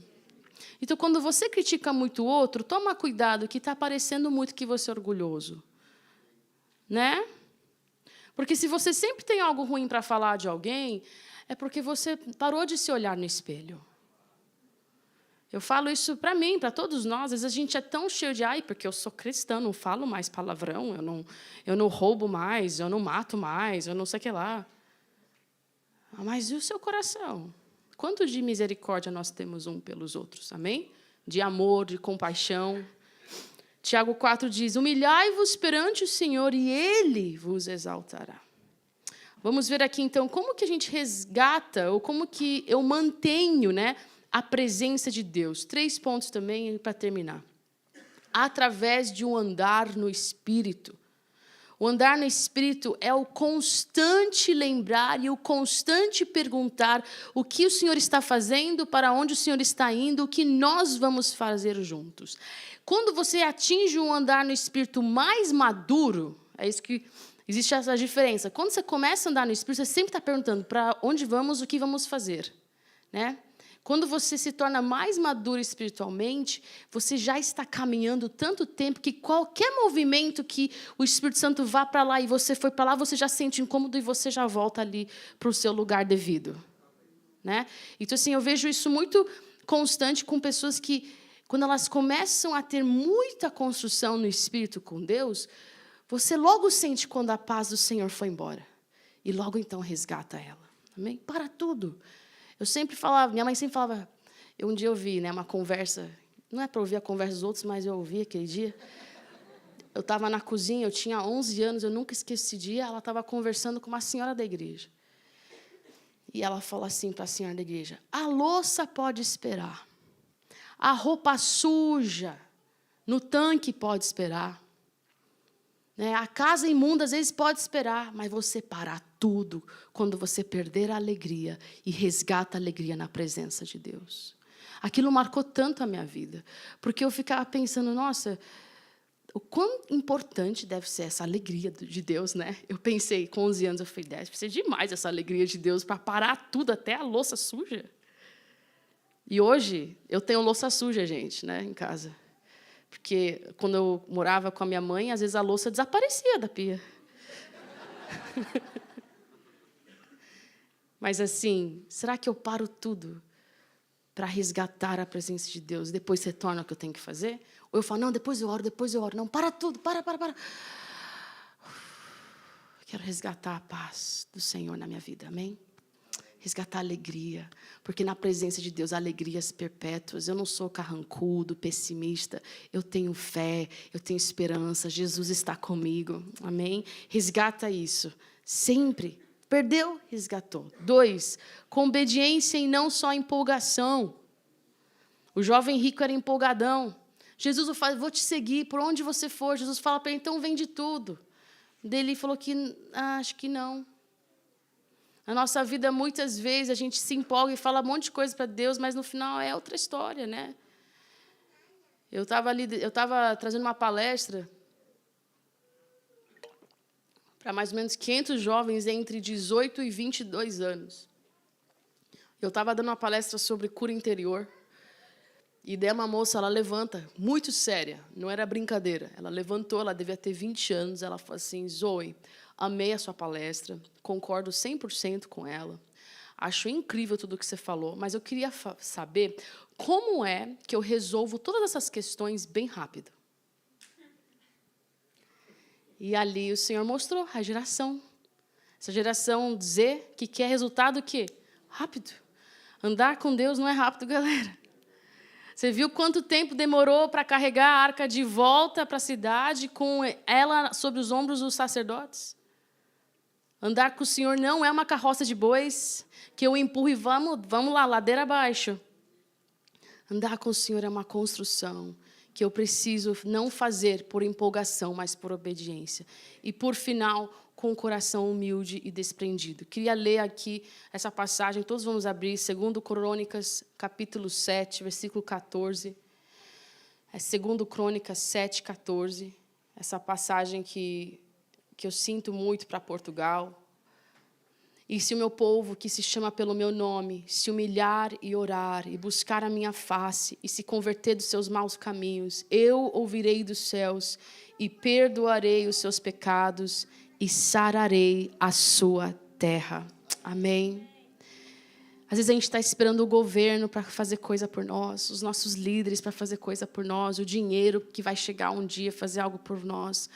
Então, quando você critica muito o outro, toma cuidado, que está parecendo muito que você é orgulhoso. Né? Porque se você sempre tem algo ruim para falar de alguém, é porque você parou de se olhar no espelho. Eu falo isso para mim, para todos nós. Às vezes a gente é tão cheio de, porque eu sou cristã, não falo mais palavrão, eu não roubo mais, eu não mato mais, eu não sei o que lá. Mas e o seu coração? Quanto de misericórdia nós temos um pelos outros, amém? De amor, de compaixão. Tiago 4 diz, humilhai-vos perante o Senhor e Ele vos exaltará. Vamos ver aqui, então, como que a gente resgata, ou como que eu mantenho, né, a presença de Deus. 3 pontos também para terminar. Através de um andar no Espírito. O andar no Espírito é o constante lembrar e o constante perguntar o que o Senhor está fazendo, para onde o Senhor está indo, o que nós vamos fazer juntos. Quando você atinge um andar no Espírito mais maduro, é isso que existe essa diferença. Quando você começa a andar no Espírito, você sempre está perguntando para onde vamos, o que vamos fazer. Né? Quando você se torna mais maduro espiritualmente, você já está caminhando tanto tempo que qualquer movimento que o Espírito Santo vá para lá e você foi para lá, você já sente incômodo e você já volta ali para o seu lugar devido. Né? Então, assim, eu vejo isso muito constante com pessoas que, quando elas começam a ter muita construção no Espírito com Deus, você logo sente quando a paz do Senhor foi embora. E logo, então, resgata ela. Amém? Para tudo. Eu sempre falava, minha mãe sempre falava, um dia eu ouvi, né, uma conversa, não é para ouvir a conversa dos outros, mas eu ouvi aquele dia. Eu estava na cozinha, eu tinha 11 anos, eu nunca esqueci esse dia, ela estava conversando com uma senhora da igreja. E ela falou assim para a senhora da igreja, a louça pode esperar, a roupa suja no tanque pode esperar, né? A casa imunda às vezes pode esperar, mas você parar tudo quando você perder a alegria e resgata a alegria na presença de Deus. Aquilo marcou tanto a minha vida, porque eu ficava pensando, nossa, o quão importante deve ser essa alegria de Deus, né? Eu pensei, com 11 anos, eu falei, deve ser demais essa alegria de Deus para parar tudo, até a louça suja. E hoje, eu tenho louça suja, gente, né, em casa. Porque quando eu morava com a minha mãe, às vezes a louça desaparecia da pia. Mas assim, será que eu paro tudo para resgatar a presença de Deus e depois retorno ao que eu tenho que fazer? Ou eu falo, não, depois eu oro. Não, para tudo, para. Quero resgatar a paz do Senhor na minha vida, amém? Resgatar a alegria, porque na presença de Deus há alegrias perpétuas. Eu não sou carrancudo, pessimista, eu tenho fé, eu tenho esperança, Jesus está comigo, amém? Resgata isso, sempre. Perdeu, resgatou. 2, com obediência e não só empolgação. O jovem rico era empolgadão. Jesus fala, vou te seguir, por onde você for. Jesus fala para ele, então vende tudo. Ele falou que, acho que não. Na nossa vida, muitas vezes, a gente se empolga e fala um monte de coisa para Deus, mas no final é outra história, né? Eu estava trazendo uma palestra para mais ou menos 500 jovens entre 18 e 22 anos. Eu estava dando uma palestra sobre cura interior. E daí uma moça, ela levanta, muito séria, não era brincadeira. Ela levantou, ela devia ter 20 anos, ela falou assim: Zoe, amei a sua palestra, concordo 100% com ela, acho incrível tudo o que você falou, mas eu queria saber como é que eu resolvo todas essas questões bem rápido. E ali o Senhor mostrou a geração. Essa geração Z que quer resultado que rápido. Andar com Deus não é rápido, galera. Você viu quanto tempo demorou para carregar a arca de volta para a cidade com ela sobre os ombros dos sacerdotes? Andar com o Senhor não é uma carroça de bois que eu empurro e vamos lá, ladeira abaixo. Andar com o Senhor é uma construção que eu preciso não fazer por empolgação, mas por obediência. E, por final, com o coração humilde e desprendido. Queria ler aqui essa passagem, todos vamos abrir, 2 Crônicas, capítulo 7, versículo 14. É 2 Crônicas 7, 14. Essa passagem que eu sinto muito para Portugal. E se o meu povo, que se chama pelo meu nome, se humilhar e orar, e buscar a minha face, e se converter dos seus maus caminhos, eu ouvirei dos céus, e perdoarei os seus pecados, e sararei a sua terra. Amém? Às vezes a gente está esperando o governo para fazer coisa por nós, os nossos líderes para fazer coisa por nós, o dinheiro que vai chegar um dia fazer algo por nós.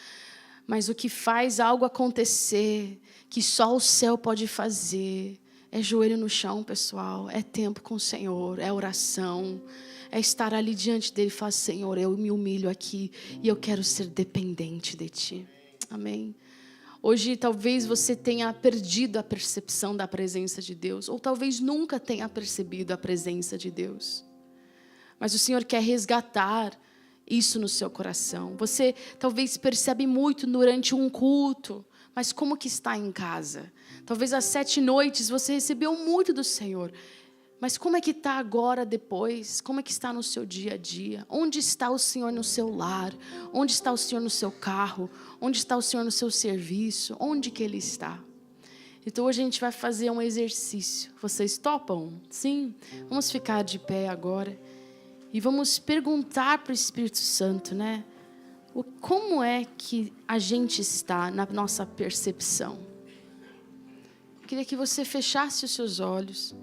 Mas o que faz algo acontecer, que só o céu pode fazer, é joelho no chão, pessoal. É tempo com o Senhor, é oração. É estar ali diante dele e falar: Senhor, eu me humilho aqui e eu quero ser dependente de Ti. Amém? Hoje, talvez você tenha perdido a percepção da presença de Deus, ou talvez nunca tenha percebido a presença de Deus. Mas o Senhor quer resgatar isso no seu coração. Você talvez percebe muito durante um culto, mas como que está em casa? Talvez às 7 noites você recebeu muito do Senhor, mas como é que está agora depois? Como é que está no seu dia a dia? Onde está o Senhor no seu lar? Onde está o Senhor no seu carro? Onde está o Senhor no seu serviço? Onde que Ele está? Então hoje a gente vai fazer um exercício. Vocês topam? Sim? Vamos ficar de pé agora. E vamos perguntar para o Espírito Santo, né? Como é que a gente está na nossa percepção? Eu queria que você fechasse os seus olhos.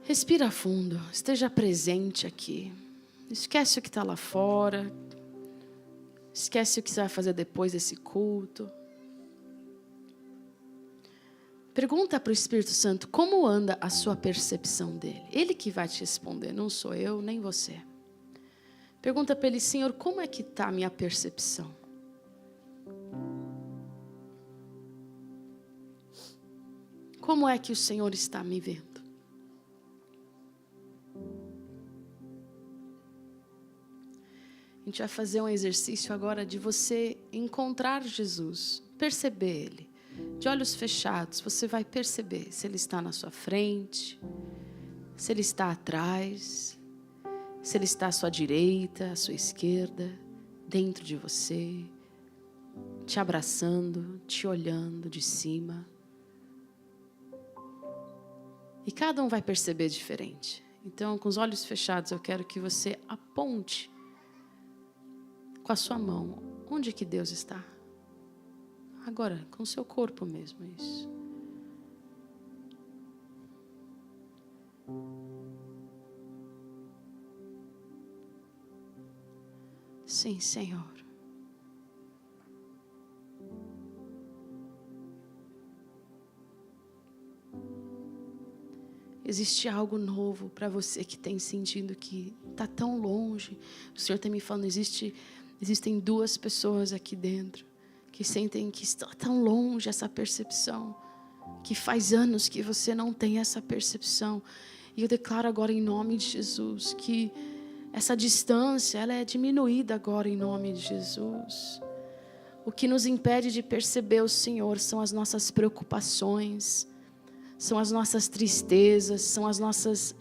Respira fundo, esteja presente aqui. Esquece o que está lá fora. Esquece o que você vai fazer depois desse culto. Pergunta para o Espírito Santo como anda a sua percepção dele. Ele que vai te responder, não sou eu, nem você. Pergunta para ele: Senhor, como é que está a minha percepção? Como é que o Senhor está me vendo? A gente vai fazer um exercício agora de você encontrar Jesus, perceber Ele. De olhos fechados, você vai perceber se Ele está na sua frente, se Ele está atrás, se Ele está à sua direita, à sua esquerda, dentro de você, te abraçando, te olhando de cima. E cada um vai perceber diferente. Então, com os olhos fechados, eu quero que você aponte com a sua mão onde que Deus está. Agora, com o seu corpo mesmo, isso. Sim, Senhor. Existe algo novo para você que tem sentido que está tão longe. O Senhor está me falando, existem 2 pessoas aqui dentro que sentem que está tão longe essa percepção, que faz anos que você não tem essa percepção. E eu declaro agora em nome de Jesus que essa distância, ela é diminuída agora em nome de Jesus. O que nos impede de perceber o Senhor são as nossas preocupações, são as nossas tristezas, são as nossas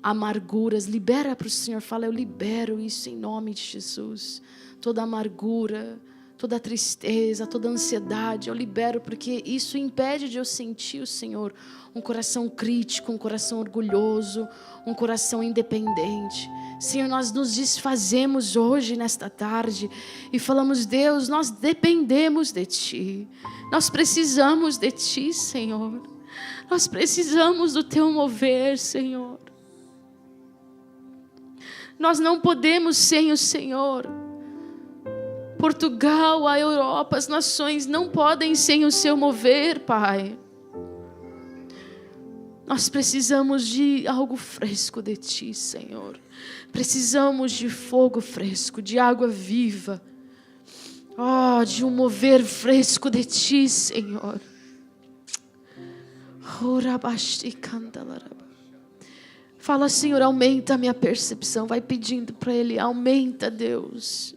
amarguras. Libera para o Senhor, fala: eu libero isso em nome de Jesus. Toda amargura, toda tristeza, toda ansiedade, eu libero, porque isso impede de eu sentir o Senhor. Um coração crítico, um coração orgulhoso, um coração independente. Senhor, nós nos desfazemos hoje, nesta tarde, e falamos: Deus, nós dependemos de Ti. Nós precisamos de Ti, Senhor. Nós precisamos do Teu mover, Senhor. Nós não podemos sem o Senhor. Portugal, a Europa, as nações não podem sem o Seu mover, Pai. Nós precisamos de algo fresco de Ti, Senhor. Precisamos de fogo fresco, de água viva. Oh, de um mover fresco de Ti, Senhor. Fala, Senhor, aumenta a minha percepção. Vai pedindo para Ele, aumenta, Deus.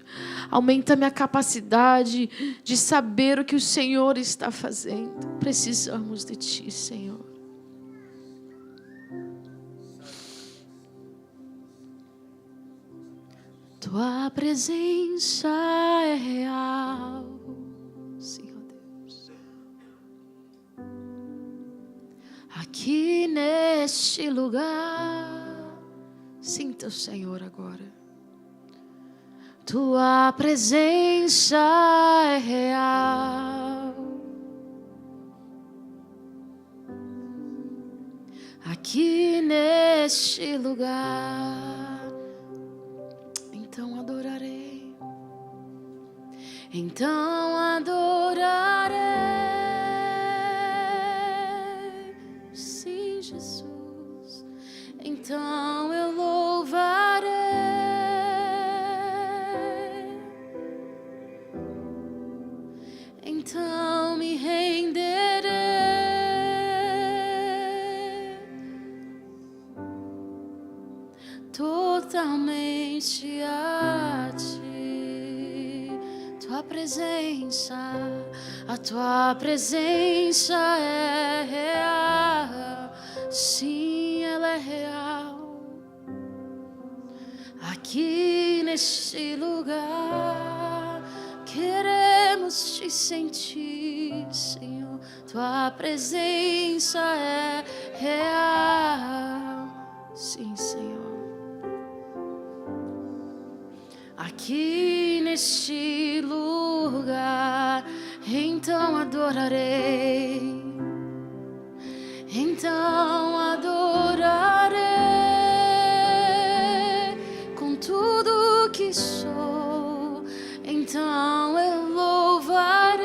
Aumenta a minha capacidade de saber o que o Senhor está fazendo. Precisamos de Ti, Senhor. Tua presença é real, Senhor Deus. Aqui neste lugar, sinta o Senhor agora. Tua presença é real. Aqui neste lugar. Então adorarei, então adorarei, sim, Jesus. Então eu louvarei, então me renderei totalmente a Ti. Tua presença, a Tua presença é real. Sim, ela é real. Aqui neste lugar queremos Te sentir, Senhor. Tua presença é real. Sim, Senhor. Aqui neste lugar, então adorarei, então adorarei com tudo que sou, então eu louvarei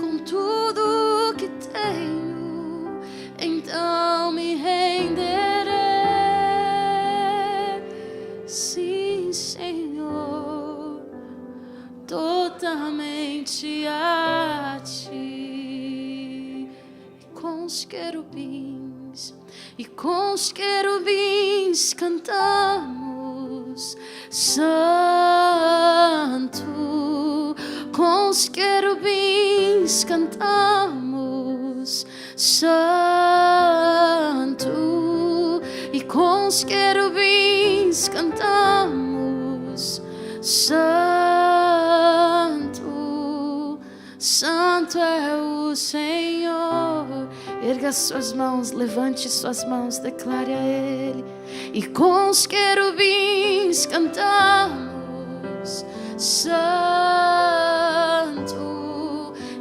com tudo que tenho, então me renderei. Sim, Senhor, totalmente a Ti. Com os querubins, e com os querubins cantamos Santo. Com os querubins cantamos Santo. E com os querubins cantamos Santo, Santo é o Senhor. Erga suas mãos, levante suas mãos, declare a Ele. E com os querubins cantamos Santo.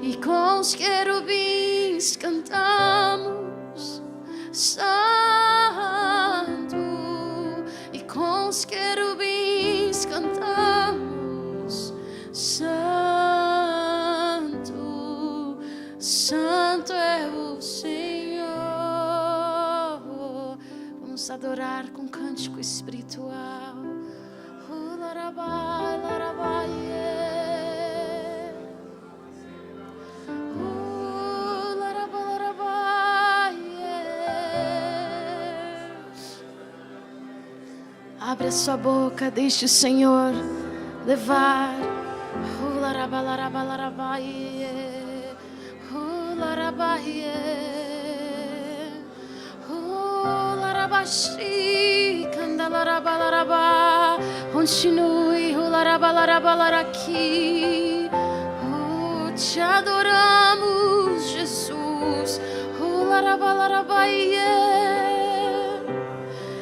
E com os querubins cantamos Santo. E com os querubins cantamos Santo, Santo é o Senhor. Vamos adorar com cântico espiritual. Larabai, larabai, larabai, larabai. Abre a sua boca, deixe o Senhor levar. Larabai, larabai, larabai, larabai, larabai, larabai. Continue, aqui. Oh, te adoramos, Jesus.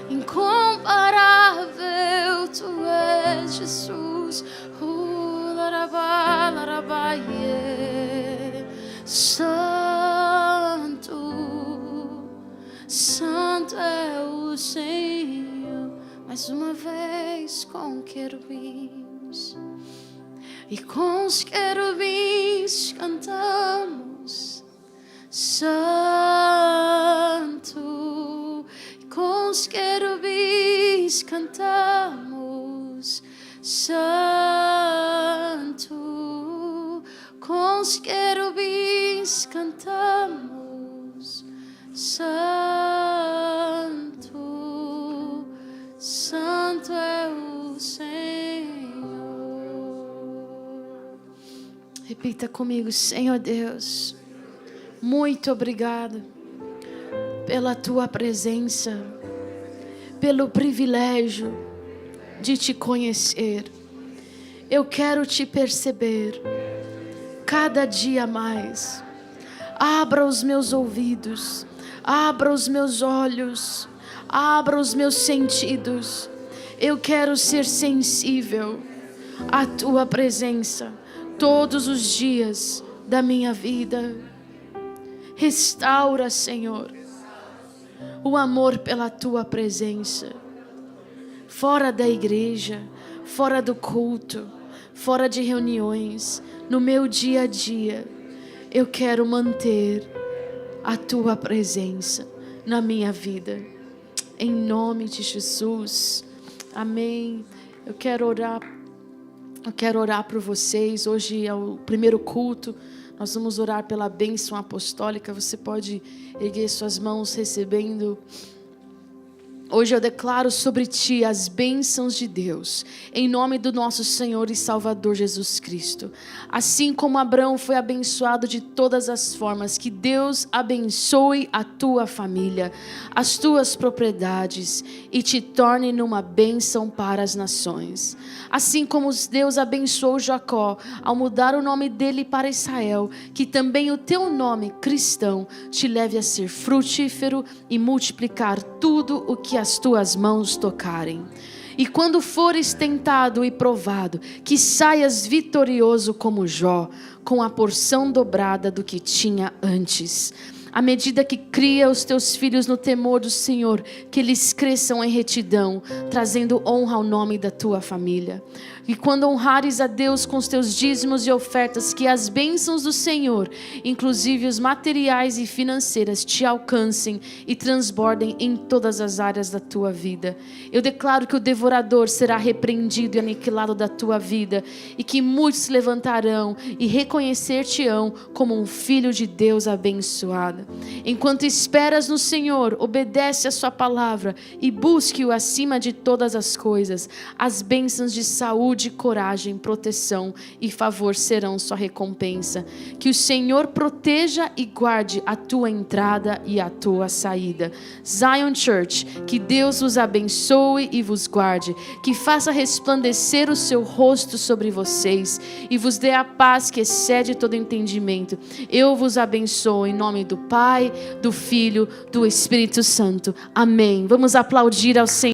Incomparável tu és, Jesus. Santo, Santo é o Senhor. Mais uma vez com querubins, e com os querubins cantamos Santo, e com os querubins cantamos Santo, com os querubins cantamos Santo, Santo é o Senhor. Repita comigo: Senhor Deus, muito obrigado pela tua presença, pelo privilégio de te conhecer. Eu quero te perceber cada dia mais. Abra os meus ouvidos, abra os meus olhos, abra os meus sentidos. Eu quero ser sensível à tua presença todos os dias da minha vida. Restaura, Senhor, o amor pela tua presença. Fora da igreja, fora do culto, fora de reuniões, no meu dia a dia, eu quero manter a tua presença na minha vida. Em nome de Jesus. Amém. Eu quero orar por vocês. Hoje é o primeiro culto. Nós vamos orar pela bênção apostólica. Você pode erguer suas mãos recebendo. Hoje eu declaro sobre ti as bênçãos de Deus, em nome do nosso Senhor e Salvador Jesus Cristo. Assim como Abraão foi abençoado de todas as formas, que Deus abençoe a tua família, as tuas propriedades e te torne numa bênção para as nações. Assim como Deus abençoou Jacó ao mudar o nome dele para Israel, que também o teu nome, cristão, te leve a ser frutífero e multiplicar tudo o que as tuas mãos tocarem. E quando fores tentado e provado, que saias vitorioso como Jó, com a porção dobrada do que tinha antes. À medida que cria os teus filhos no temor do Senhor, que eles cresçam em retidão, trazendo honra ao nome da tua família. E quando honrares a Deus com os teus dízimos e ofertas, que as bênçãos do Senhor, inclusive os materiais e financeiras, te alcancem e transbordem em todas as áreas da tua vida. Eu declaro que o devorador será repreendido e aniquilado da tua vida, e que muitos se levantarão e reconhecer-te-ão como um filho de Deus abençoado. Enquanto esperas no Senhor, obedece a sua palavra e busque-o acima de todas as coisas. As bênçãos de saúde, coragem, proteção e favor serão sua recompensa. Que o Senhor proteja e guarde a tua entrada e a tua saída. Zion Church, que Deus vos abençoe e vos guarde, que faça resplandecer o seu rosto sobre vocês e vos dê a paz que excede todo entendimento. Eu vos abençoo em nome do Pai, do Filho, do Espírito Santo. Amém. Vamos aplaudir ao Senhor.